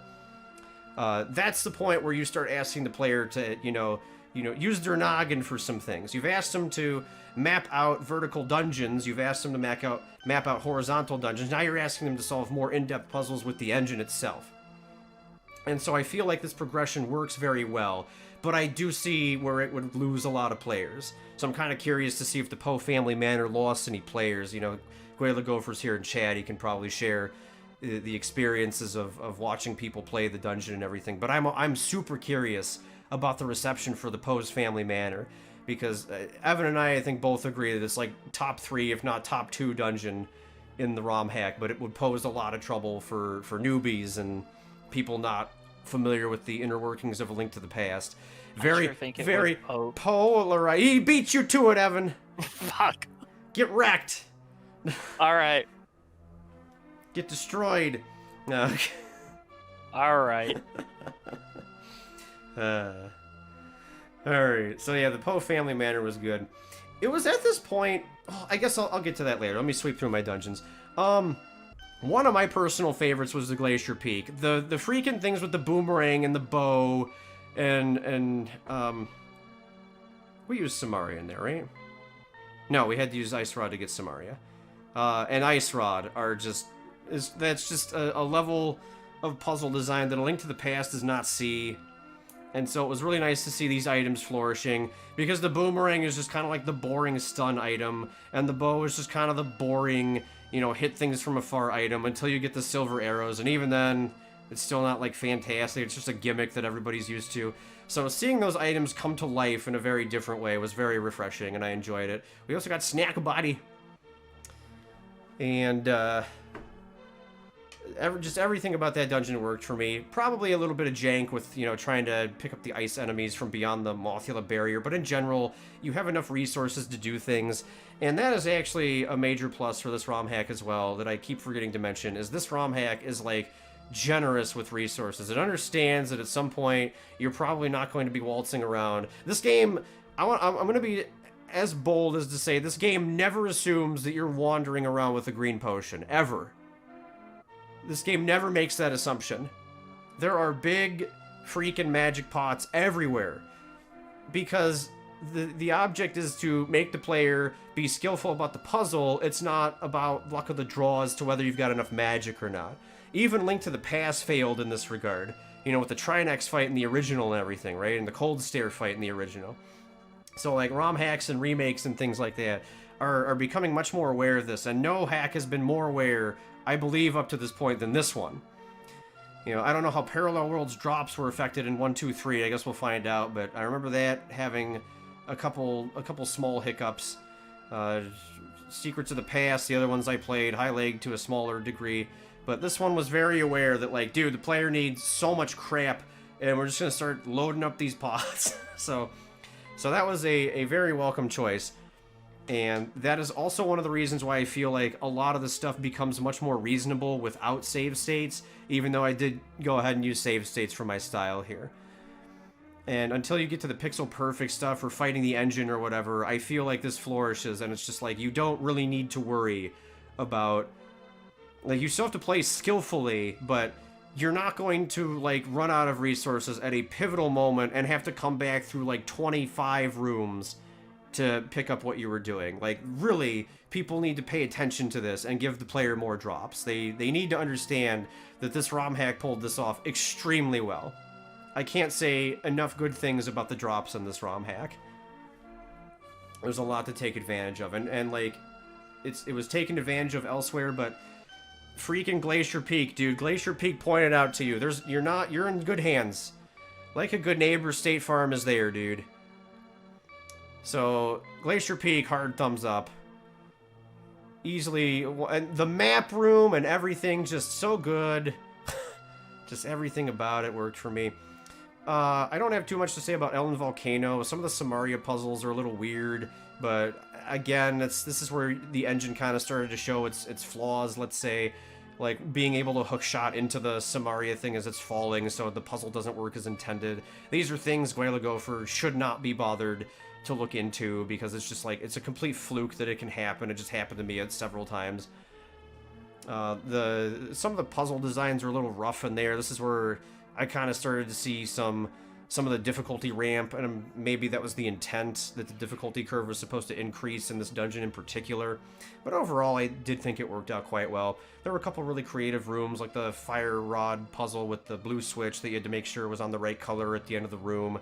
That's the point where you start asking the player to, you know, use their noggin for some things. You've asked them to map out vertical dungeons. You've asked them to map out horizontal dungeons. Now you're asking them to solve more in-depth puzzles with the engine itself. And so I feel like this progression works very well, but I do see where it would lose a lot of players. So I'm kind of curious to see if the Poe family manor lost any players. You know, Guayla Gopher's here in chat. He can probably share the experiences of watching people play the dungeon and everything. But I'm super curious about the reception for the Poe's family manor, because Evan and I think both agree that it's like top 3, if not top 2 dungeon in the ROM hack, but it would pose a lot of trouble for newbies and people not familiar with the inner workings of A Link to the Past. Very, very Poe. He beat you to it, Evan. Fuck. Get wrecked. All right. Get destroyed. No. All right. Alright, so yeah, the Poe family manor was good. it was at this point, oh, I guess I'll get to that later. Let me sweep through my dungeons. One of my personal favorites was the Glacier Peak. The freaking things with the boomerang and the bow and we used Samaria in there, right? No, we had to use Ice Rod to get Samaria. And Ice Rod are just that's just a level of puzzle design that A Link to the Past does not see. And so it was really nice to see these items flourishing, because the boomerang is just kind of like the boring stun item, and the bow is just kind of the boring, you know, hit things from afar item until you get the silver arrows, and even then, it's still not like fantastic. It's just a gimmick that everybody's used to. So seeing those items come to life in a very different way was very refreshing, and I enjoyed it. We also got Snack Body. And, just everything about that dungeon worked for me. Probably a little bit of jank with, you know, trying to pick up the ice enemies from beyond the Mothula barrier, but in general, you have enough resources to do things, and that is actually a major plus for this ROM hack as well that I keep forgetting to mention, is this ROM hack is, like, generous with resources. It understands that at some point, you're probably not going to be waltzing around. This game, I'm going to be as bold as to say, this game never assumes that you're wandering around with a green potion, ever. This game never makes that assumption. There are big freaking magic pots everywhere, because the object is to make the player be skillful about the puzzle. It's not about luck of the draw as to whether you've got enough magic or not. Even Link to the Past failed in this regard. You know, with the Trinex fight in the original and everything, right? And the Cold Stare fight in the original. So, like, ROM hacks and remakes and things like that are becoming much more aware of this, and no hack has been more aware, I believe, up to this point than this one. You know, I don't know how Parallel Worlds drops were affected in 1, 2, 3. I guess we'll find out, but I remember that having a couple small hiccups. Secrets of the Past, the other ones I played, High Leg to a smaller degree. But this one was very aware that, like, dude, the player needs so much crap, and we're just going to start loading up these pots. So that was a very welcome choice. And that is also one of the reasons why I feel like a lot of the stuff becomes much more reasonable without save states, even though I did go ahead and use save states for my style here. And until you get to the pixel perfect stuff or fighting the engine or whatever, I feel like this flourishes, and it's just like, you don't really need to worry about... Like, you still have to play skillfully, but you're not going to, like, run out of resources at a pivotal moment and have to come back through, like, 25 rooms to pick up what you were doing. Like, really, people need to pay attention to this and give the player more drops. They need to understand that this ROM hack pulled this off extremely well. I can't say enough good things about the drops in this ROM hack. There's a lot to take advantage of, and like, it was taken advantage of elsewhere, but freaking Glacier Peak, dude. Glacier Peak pointed out to you. You're in good hands. Like a good neighbor, State Farm is there, dude. So, Glacier Peak, hard thumbs up. Easily, and the map room and everything, just so good. Just everything about it worked for me. I don't have too much to say about Ellen Volcano. Some of the Samaria puzzles are a little weird, but again, this is where the engine kind of started to show its flaws, let's say. Like, being able to hook shot into the Samaria thing as it's falling, so the puzzle doesn't work as intended. These are things Guayla Gopher should not be bothered to look into, because it's just like, it's a complete fluke that it can happen. It just happened to me several times. Some of the puzzle designs are a little rough in there. This is where I kind of started to see some of the difficulty ramp, and maybe that was the intent, that the difficulty curve was supposed to increase in this dungeon in particular. But overall, I did think it worked out quite well. There were a couple really creative rooms, like the fire rod puzzle with the blue switch that you had to make sure was on the right color at the end of the room,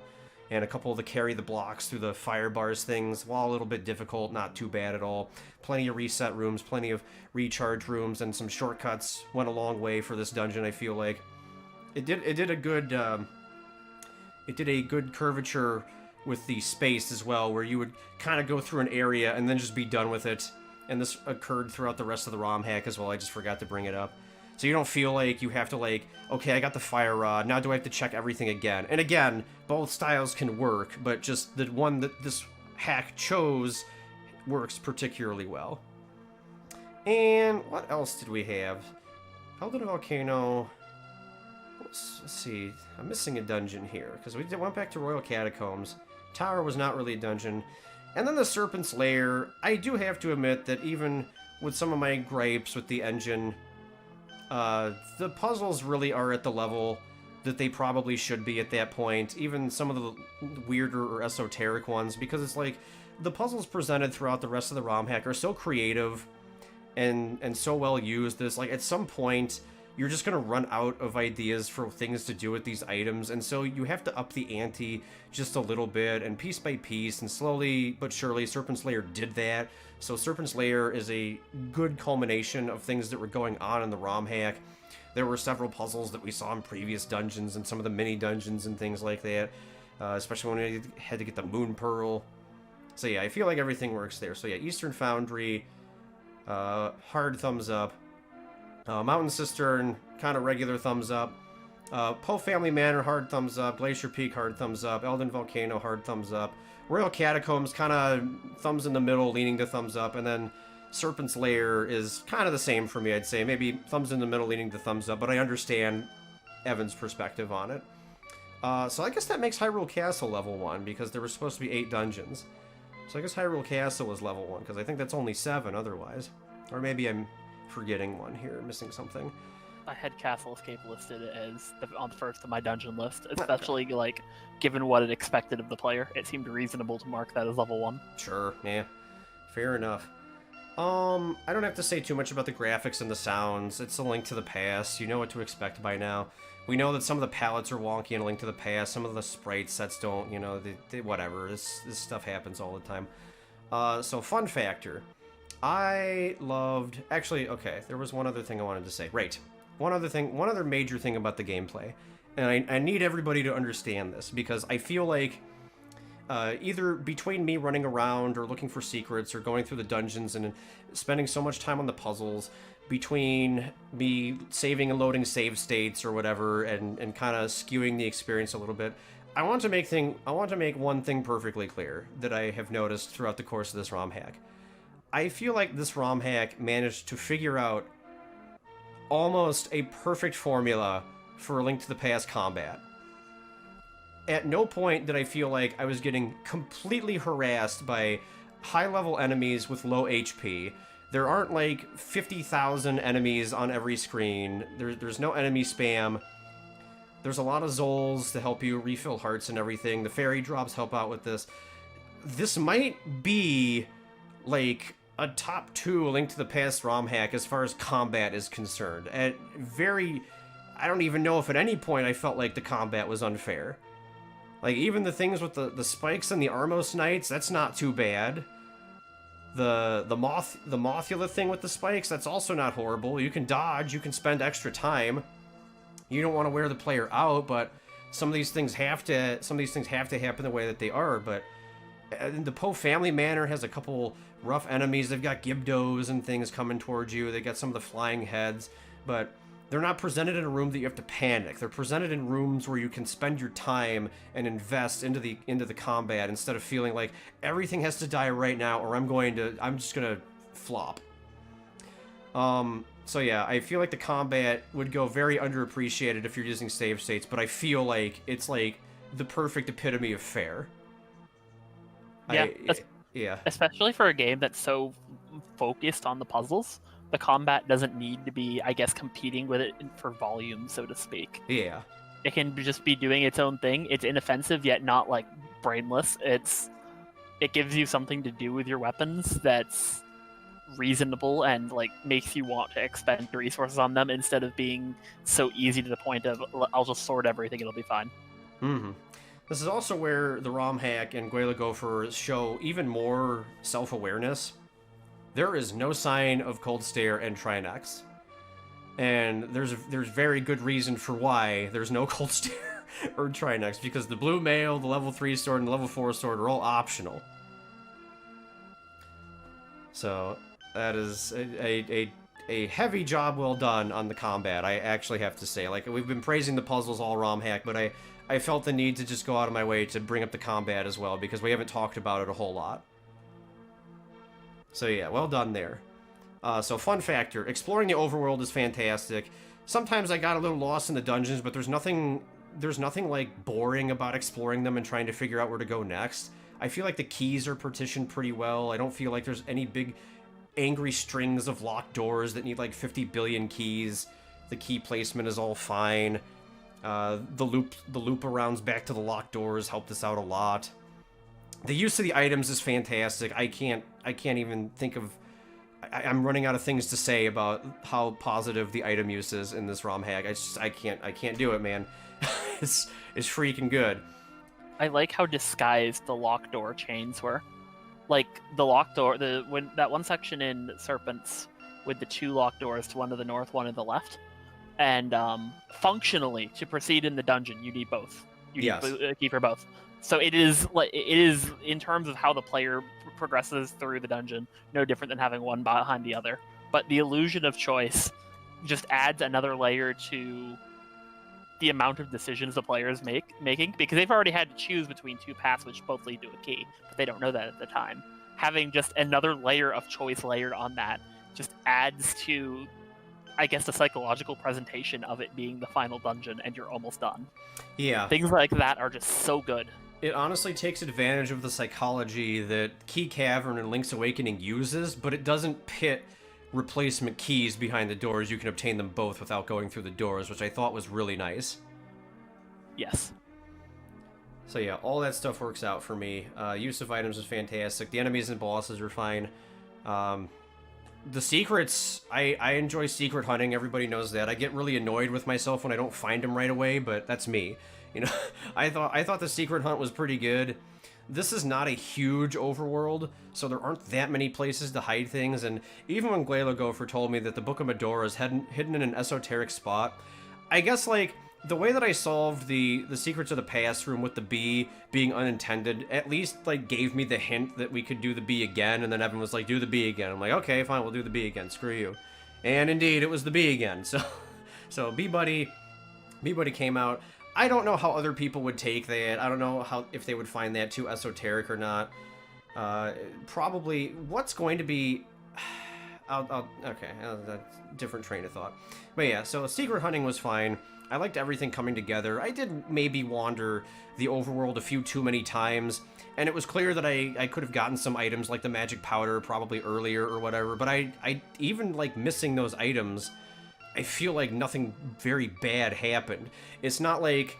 and a couple of the carry the blocks through the fire bars things. While a little bit difficult, not too bad at all. Plenty of reset rooms, plenty of recharge rooms, and some shortcuts went a long way for this dungeon, I feel like. It did a good curvature with the space as well, where you would kind of go through an area and then just be done with it. And this occurred throughout the rest of the ROM hack as well. I just forgot to bring it up. So you don't feel like you have to, like, okay, I got the fire rod, now do I have to check everything again? And again, both styles can work, but just the one that this hack chose works particularly well. And what else did we have? Eldin Volcano. Let's see. I'm missing a dungeon here, because we went back to Royal Catacombs. Tower was not really a dungeon. And then the Serpent's Lair, I do have to admit that even with some of my gripes with the engine, the puzzles really are at the level that they probably should be at that point, even some of the weirder or esoteric ones, because it's like, the puzzles presented throughout the rest of the ROM hack are so creative and so well used that it's like, at some point, you're just going to run out of ideas for things to do with these items, and so you have to up the ante just a little bit, and piece by piece, and slowly but surely, Serpent's Lair did that. So Serpent's Lair is a good culmination of things that were going on in the ROM hack. There were several puzzles that we saw in previous dungeons, and some of the mini-dungeons and things like that, especially when we had to get the Moon Pearl. So yeah, I feel like everything works there. So yeah, Eastern Foundry, hard thumbs up. Mountain Cistern, kind of regular thumbs up. Poe Family Manor, hard thumbs up. Glacier Peak, hard thumbs up. Elden Volcano, hard thumbs up. Royal Catacombs, kind of thumbs in the middle, leaning to thumbs up. And then Serpent's Lair is kind of the same for me, I'd say. Maybe thumbs in the middle, leaning to thumbs up, but I understand Evan's perspective on it. So I guess that makes Hyrule Castle level 1, because there were supposed to be 8 dungeons. So I guess Hyrule Castle was level 1, because I think that's only 7 otherwise. Or maybe I'm forgetting one here, missing something. I had Castle Escape listed as on the first of my dungeon list, especially like given what it expected of the player. It seemed reasonable to mark that as level 1. Sure, yeah, fair enough. I don't have to say too much about the graphics and the sounds. It's A Link to the Past. You know what to expect by now. We know that some of the palettes are wonky in A Link to the Past. Some of the sprite sets don't. You know, they whatever. This stuff happens all the time. So fun factor. I loved... Actually, okay, there was one other thing I wanted to say. Right. One other major thing about the gameplay. And I need everybody to understand this, because I feel like either between me running around or looking for secrets or going through the dungeons and spending so much time on the puzzles, between me saving and loading save states or whatever and kind of skewing the experience a little bit, I want to make one thing perfectly clear that I have noticed throughout the course of this ROM hack. I feel like this ROM hack managed to figure out almost a perfect formula for A Link to the Past combat. At no point did I feel like I was getting completely harassed by high-level enemies with low HP. There aren't like 50,000 enemies on every screen. There's no enemy spam. There's a lot of Zols to help you refill hearts and everything. The fairy drops help out with this. This might be like a top 2 A Link to the Past ROM hack as far as combat is concerned. I don't even know if at any point I felt like the combat was unfair. Like, even the things with the spikes and the Armos Knights, that's not too bad. The Mothula thing with the spikes, that's also not horrible. You can dodge, you can spend extra time. You don't want to wear the player out, but some of these things have to happen the way that they are. But the Poe Family Manor has a couple rough enemies. They've got Gibdos and things coming towards you. They got some of the flying heads, but they're not presented in a room that you have to panic. They're presented in rooms where you can spend your time and invest into the combat instead of feeling like everything has to die right now or I'm just gonna flop. So yeah, I feel like the combat would go very underappreciated if you're using save states, but I feel like it's like the perfect epitome of fair. Yeah, yeah. Especially for a game that's so focused on the puzzles. The combat doesn't need to be, I guess, competing with it for volume, so to speak. Yeah. It can just be doing its own thing. It's inoffensive, yet not, like, brainless. It gives you something to do with your weapons that's reasonable and, like, makes you want to expend resources on them instead of being so easy to the point of, I'll just sword everything, it'll be fine. Mm-hmm. This is also where the ROM hack and Guela Gopher show even more self-awareness. There is no sign of Cold Stare and Trinex. And there's very good reason for why there's no Cold Stare or Trinex, because the Blue Mail, the level 3 sword, and the level 4 sword are all optional. So that is a heavy job well done on the combat, I actually have to say. Like, we've been praising the puzzles all ROM hack, but I felt the need to just go out of my way to bring up the combat as well, because we haven't talked about it a whole lot. So yeah, well done there. So fun factor, exploring the overworld is fantastic. Sometimes I got a little lost in the dungeons, but there's nothing like boring about exploring them and trying to figure out where to go next. I feel like the keys are partitioned pretty well. I don't feel like there's any big angry strings of locked doors that need like 50 billion keys. The key placement is all fine. The loop arounds back to the locked doors help this out a lot. The use of the items is fantastic. I can't even think of... I'm running out of things to say about how positive the item use is in this ROM hack. I can't do it, man. It's freaking good. I like how disguised the lock door chains were. Like the lock door, that one section in Serpents with the 2 locked doors, to one to the north, one to the left, and functionally to proceed in the dungeon, you need both. You need a key for both. So it is in terms of how the player progresses through the dungeon, no different than having one behind the other. But the illusion of choice just adds another layer to the amount of decisions the player is making, because they've already had to choose between 2 paths which both lead to a key, but they don't know that at the time. Having just another layer of choice layered on that just adds to, I guess, the psychological presentation of it being the final dungeon and you're almost done. Yeah. Things like that are just so good. It honestly takes advantage of the psychology that Key Cavern and Link's Awakening uses, but it doesn't pit replacement keys behind the doors. You can obtain them both without going through the doors, which I thought was really nice. Yes. So yeah, all that stuff works out for me. Use of items is fantastic. The enemies and bosses are fine. The secrets, I enjoy secret hunting. Everybody knows that. I get really annoyed with myself when I don't find them right away, but that's me. You know, I thought the secret hunt was pretty good. This is not a huge overworld, so there aren't that many places to hide things, and even when Gopher told me that the Book of Medora is hidden in an esoteric spot, I guess, like, the way that I solved the Secrets of the Past room with the bee being unintended at least, like, gave me the hint that we could do the bee again, and then Evan was like, do the bee again. I'm like, okay, fine, we'll do the bee again, screw you. And indeed, it was the bee again, so Bee Buddy came out. I don't know how other people would take that. I don't know if they would find that too esoteric or not. Probably, what's going to be... okay, different train of thought. But yeah, so secret hunting was fine. I liked everything coming together. I did maybe wander the overworld a few too many times, and it was clear that I could have gotten some items like the magic powder probably earlier or whatever, but I even like missing those items, I feel like nothing very bad happened. It's not like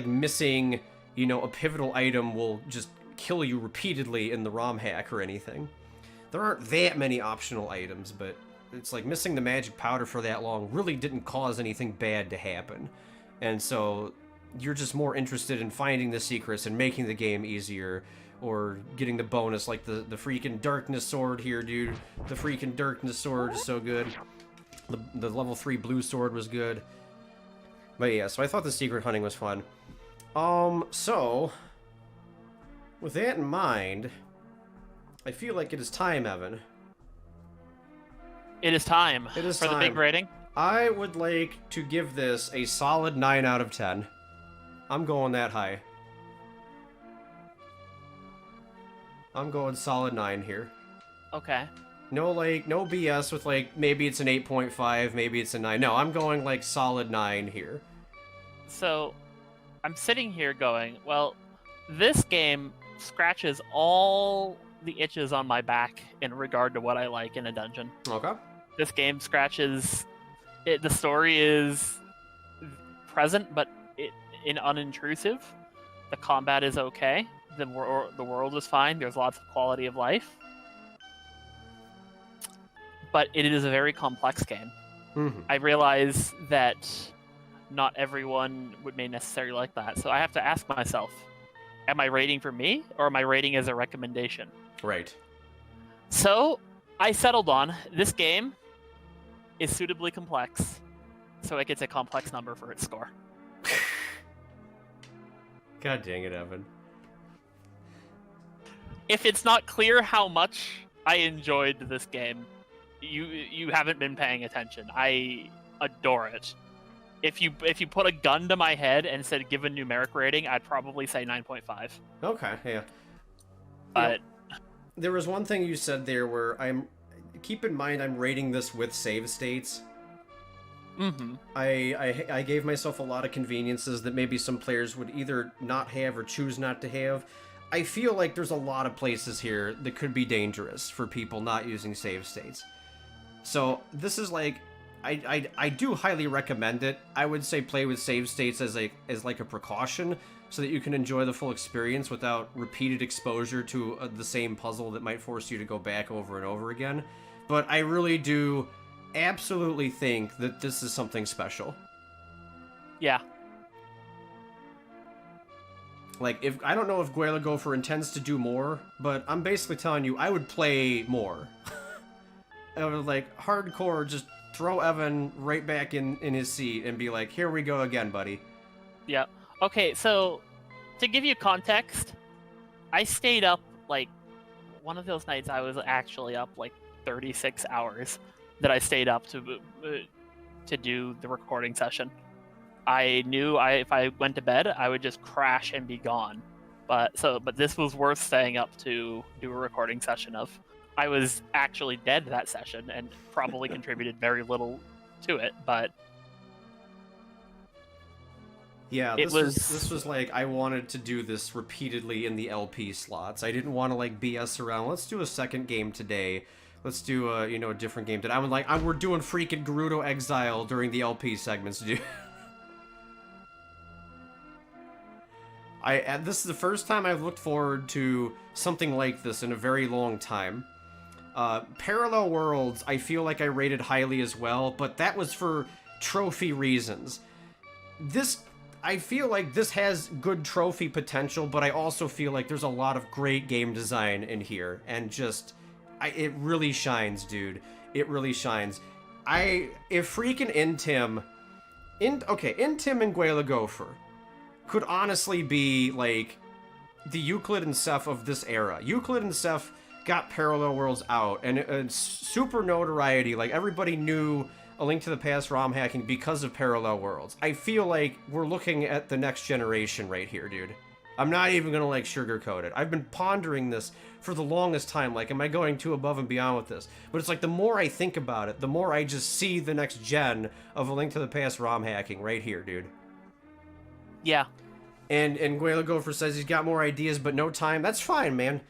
missing, you know, a pivotal item will just kill you repeatedly in the ROM hack or anything. There aren't that many optional items, but it's like missing the magic powder for that long really didn't cause anything bad to happen. And so you're just more interested in finding the secrets and making the game easier, or getting the bonus, like the freaking darkness sword here, dude. The freaking darkness sword is so good. The level 3 blue sword was good. But yeah, so I thought the secret hunting was fun. So, with that in mind, I feel like it is time, Evan. It is time for the big rating. I would like to give this a solid 9 out of 10. I'm going that high. I'm going solid 9 here. Okay. No, like, no BS with, like, maybe it's an 8.5, maybe it's a 9. No, I'm going, like, solid 9 here. So, I'm sitting here going, well, this game scratches all the itches on my back in regard to what I like in a dungeon. Okay. This game scratches... the story is present, but unintrusive. The combat is okay. The world is fine. There's lots of quality of life. But it is a very complex game. Mm-hmm. I realize that not everyone may necessarily like that. So I have to ask myself, am I rating for me, or am I rating as a recommendation? Right. So I settled on this game is suitably complex, so it gets a complex number for its score. God dang it, Evan. If it's not clear how much I enjoyed this game, you haven't been paying attention. I adore it. If you put a gun to my head and said give a numeric rating, I'd probably say 9.5. Okay, yeah. But there was one thing you said there where keep in mind I'm rating this with save states. Mm-hmm. I gave myself a lot of conveniences that maybe some players would either not have or choose not to have. I feel like there's a lot of places here that could be dangerous for people not using save states. So this is like, I do highly recommend it. I would say play with save states as like a precaution, so that you can enjoy the full experience without repeated exposure to the same puzzle that might force you to go back over and over again. But I really do absolutely think that this is something special. Yeah. Like, if I don't know if Guela Gopher intends to do more, but I'm basically telling you, I would play more. I would, like, hardcore, just throw Evan right back in his seat and be like, here we go again, buddy. Yeah. Okay, so to give you context, I stayed up, like, one of those nights I was actually up, like, 36 hours that I stayed up to do the recording session. I knew if I went to bed, I would just crash and be gone. But this was worth staying up to do a recording session of. I was actually dead that session and probably contributed very little to it, but yeah, this was like, I wanted to do this repeatedly in the LP slots. I didn't want to like BS around. Let's do a second game today. Let's do a a different game today. I was like, we're doing freaking Gerudo Exile during the LP segments, dude. This is the first time I've looked forward to something like this in a very long time. Parallel Worlds, I feel like I rated highly as well, but that was for trophy reasons. I feel like this has good trophy potential, but I also feel like there's a lot of great game design in here, and just, it really shines, dude. It really shines. If freaking Intim and Guela Gopher could honestly be, like, the Euclid and Ceph of this era. Euclid and Ceph got Parallel Worlds out, and super notoriety. Like, everybody knew A Link to the Past ROM hacking because of Parallel Worlds. I feel like we're looking at the next generation right here, dude. I'm not even gonna, like, sugarcoat it. I've been pondering this for the longest time. Like, am I going too above and beyond with this? But it's like, the more I think about it, the more I just see the next gen of A Link to the Past ROM hacking right here, dude. yeah. And Guela Gopher says he's got more ideas, but no time. That's fine, man.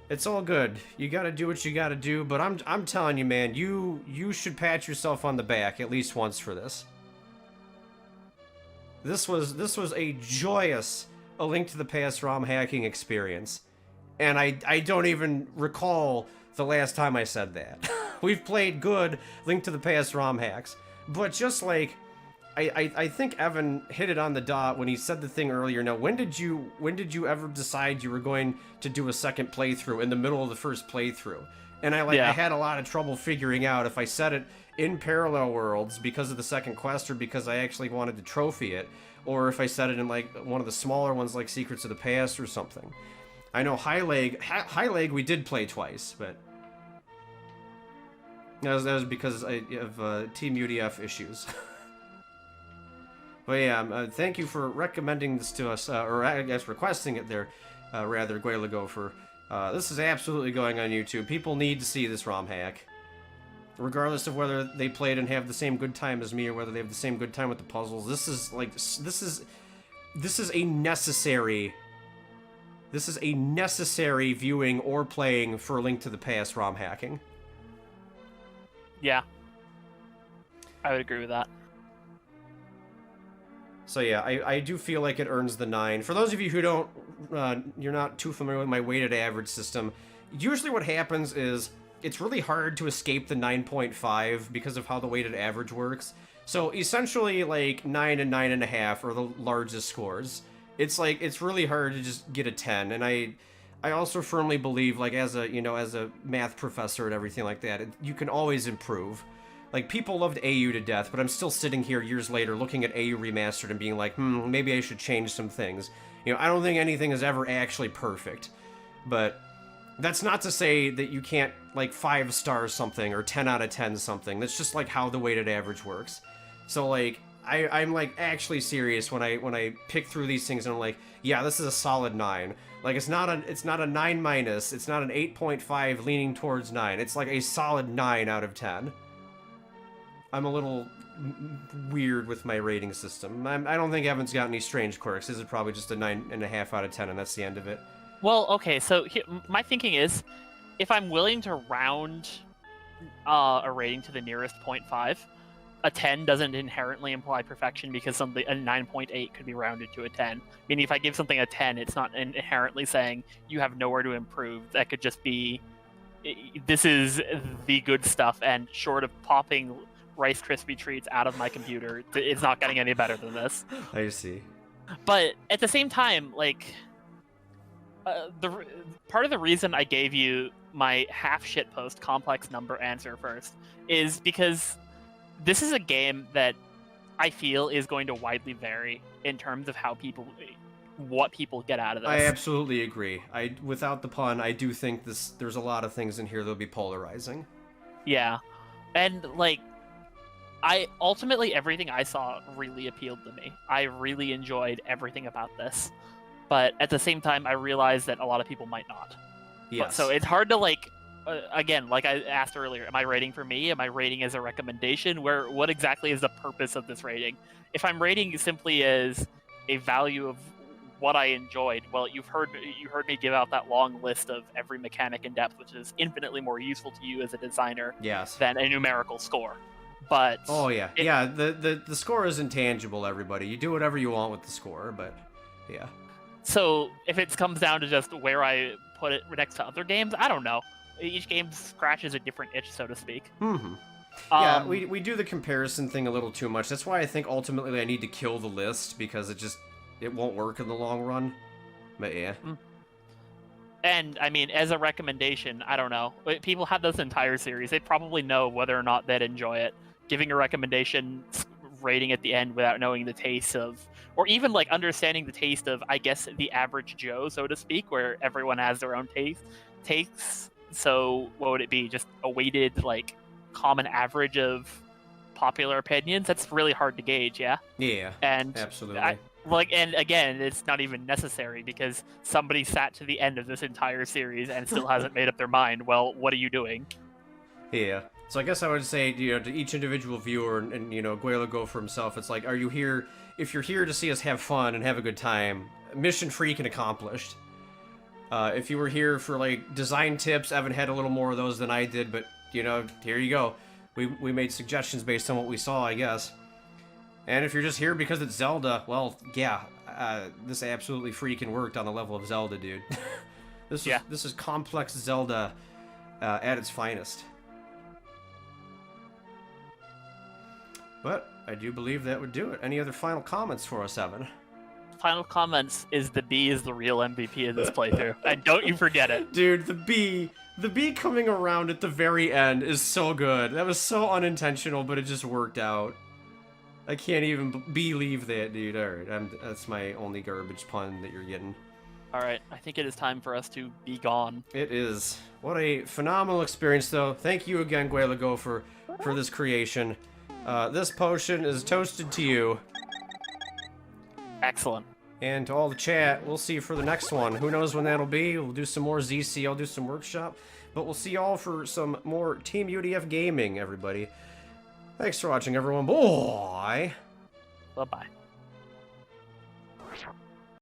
It's all good. You gotta do what you gotta do, but I'm telling you, man, you should pat yourself on the back at least once for this. This was a joyous A Link to the Past ROM hacking experience. And I don't even recall the last time I said that. We've played good Link to the Past ROM hacks, but just like, I think Evan hit it on the dot when he said the thing earlier. Now, when did you ever decide you were going to do a second playthrough in the middle of the first playthrough? And I had a lot of trouble figuring out if I said it in Parallel Worlds because of the second quest, or because I actually wanted to trophy it, or if I said it in like one of the smaller ones like Secrets of the Past or something. I know High Leg we did play twice, but that was because of Teamudf issues. But yeah, thank you for recommending this to us, or I guess requesting it there, rather, Guela Gopher. This is absolutely going on YouTube. People need to see this ROM hack. Regardless of whether they played and have the same good time as me, or whether they have the same good time with the puzzles, this is a necessary viewing or playing for A Link to the Past ROM hacking. Yeah. I would agree with that. So yeah, I do feel like it earns the 9. For those of you who don't, you're not too familiar with my weighted average system, usually what happens is it's really hard to escape the 9.5 because of how the weighted average works. So essentially, like, 9 and 9.5 are the largest scores. It's like, it's really hard to just get a 10, and I also firmly believe, like, as a math professor and everything like that, you can always improve. Like, people loved AU to death, but I'm still sitting here years later looking at AU Remastered and being like, maybe I should change some things. I don't think anything is ever actually perfect. But that's not to say that you can't, like, 5-star something or 10 out of 10 something. That's just, like, how the weighted average works. So, like, I'm, like, actually serious when I pick through these things and I'm like, yeah, this is a solid 9. Like, it's not a 9-, it's not an 8.5 leaning towards 9. It's, like, a solid 9 out of 10. I'm a little weird with my rating system. I don't think Evan's got any strange quirks. This is probably just a 9.5 out of 10, and that's the end of it. Well, okay, so my thinking is, if I'm willing to round a rating to the nearest 0.5, a 10 doesn't inherently imply perfection because something a 9.8 could be rounded to a 10. Meaning, if I give something a 10, it's not inherently saying you have nowhere to improve. That could just be, this is the good stuff, and short of popping Rice Krispie treats out of my computer, it's not getting any better than this. I see. But at the same time, like, the part of the reason I gave you my half shitpost complex number answer first is because this is a game that I feel is going to widely vary in terms of what people get out of this. I absolutely agree. Without the pun, I do think there's a lot of things in here that'll be polarizing. Yeah. And like, ultimately everything I saw really appealed to me. I really enjoyed everything about this. But at the same time, I realized that a lot of people might not. Yes. So it's hard to like, again, like I asked earlier, am I rating for me? Am I rating as a recommendation? What exactly is the purpose of this rating? If I'm rating simply as a value of what I enjoyed, well, you heard me give out that long list of every mechanic in depth, which is infinitely more useful to you as a designer than a numerical score. But oh yeah, the score is intangible. Everybody, you do whatever you want with the score, but yeah. So if it comes down to just where I put it next to other games, I don't know. Each game scratches a different itch, so to speak. Mm-hmm. Yeah, we do the comparison thing a little too much. That's why I think ultimately I need to kill the list, because it won't work in the long run. But yeah. And I mean, as a recommendation, I don't know. People have this entire series. They probably know whether or not they'd enjoy it. Giving a recommendation rating at the end without knowing the taste of, or even like understanding the taste of, I guess, the average Joe, so to speak, where everyone has their own tastes. So what would it be? Just a weighted, like, common average of popular opinions? That's really hard to gauge, yeah? Yeah, and absolutely. And again, it's not even necessary because somebody sat to the end of this entire series and still hasn't made up their mind. Well, what are you doing? Yeah. So I guess I would say, to each individual viewer, and Guelo go for himself, it's like, are you here, if you're here to see us have fun and have a good time, mission freaking accomplished. If you were here for, like, design tips, Evan had a little more of those than I did, but, here you go. We made suggestions based on what we saw, I guess. And if you're just here because it's Zelda, well, yeah, this absolutely freaking worked on the level of Zelda, dude. This is complex Zelda at its finest. But I do believe that would do it. Any other final comments for us, Evan? Final comments is the bee is the real MVP of this playthrough. And don't you forget it. Dude, the bee coming around at the very end is so good. That was so unintentional, but it just worked out. I can't even believe that, dude. Alright, that's my only garbage pun that you're getting. Alright, I think it is time for us to be gone. It is. What a phenomenal experience, though. Thank you again, Guelago, for this creation. This potion is toasted to you. Excellent. And to all the chat, we'll see you for the next one. Who knows when that'll be? We'll do some more ZC, I'll do some workshop. But we'll see y'all for some more Teamudf gaming, everybody. Thanks for watching, everyone. Bye! Bye-bye.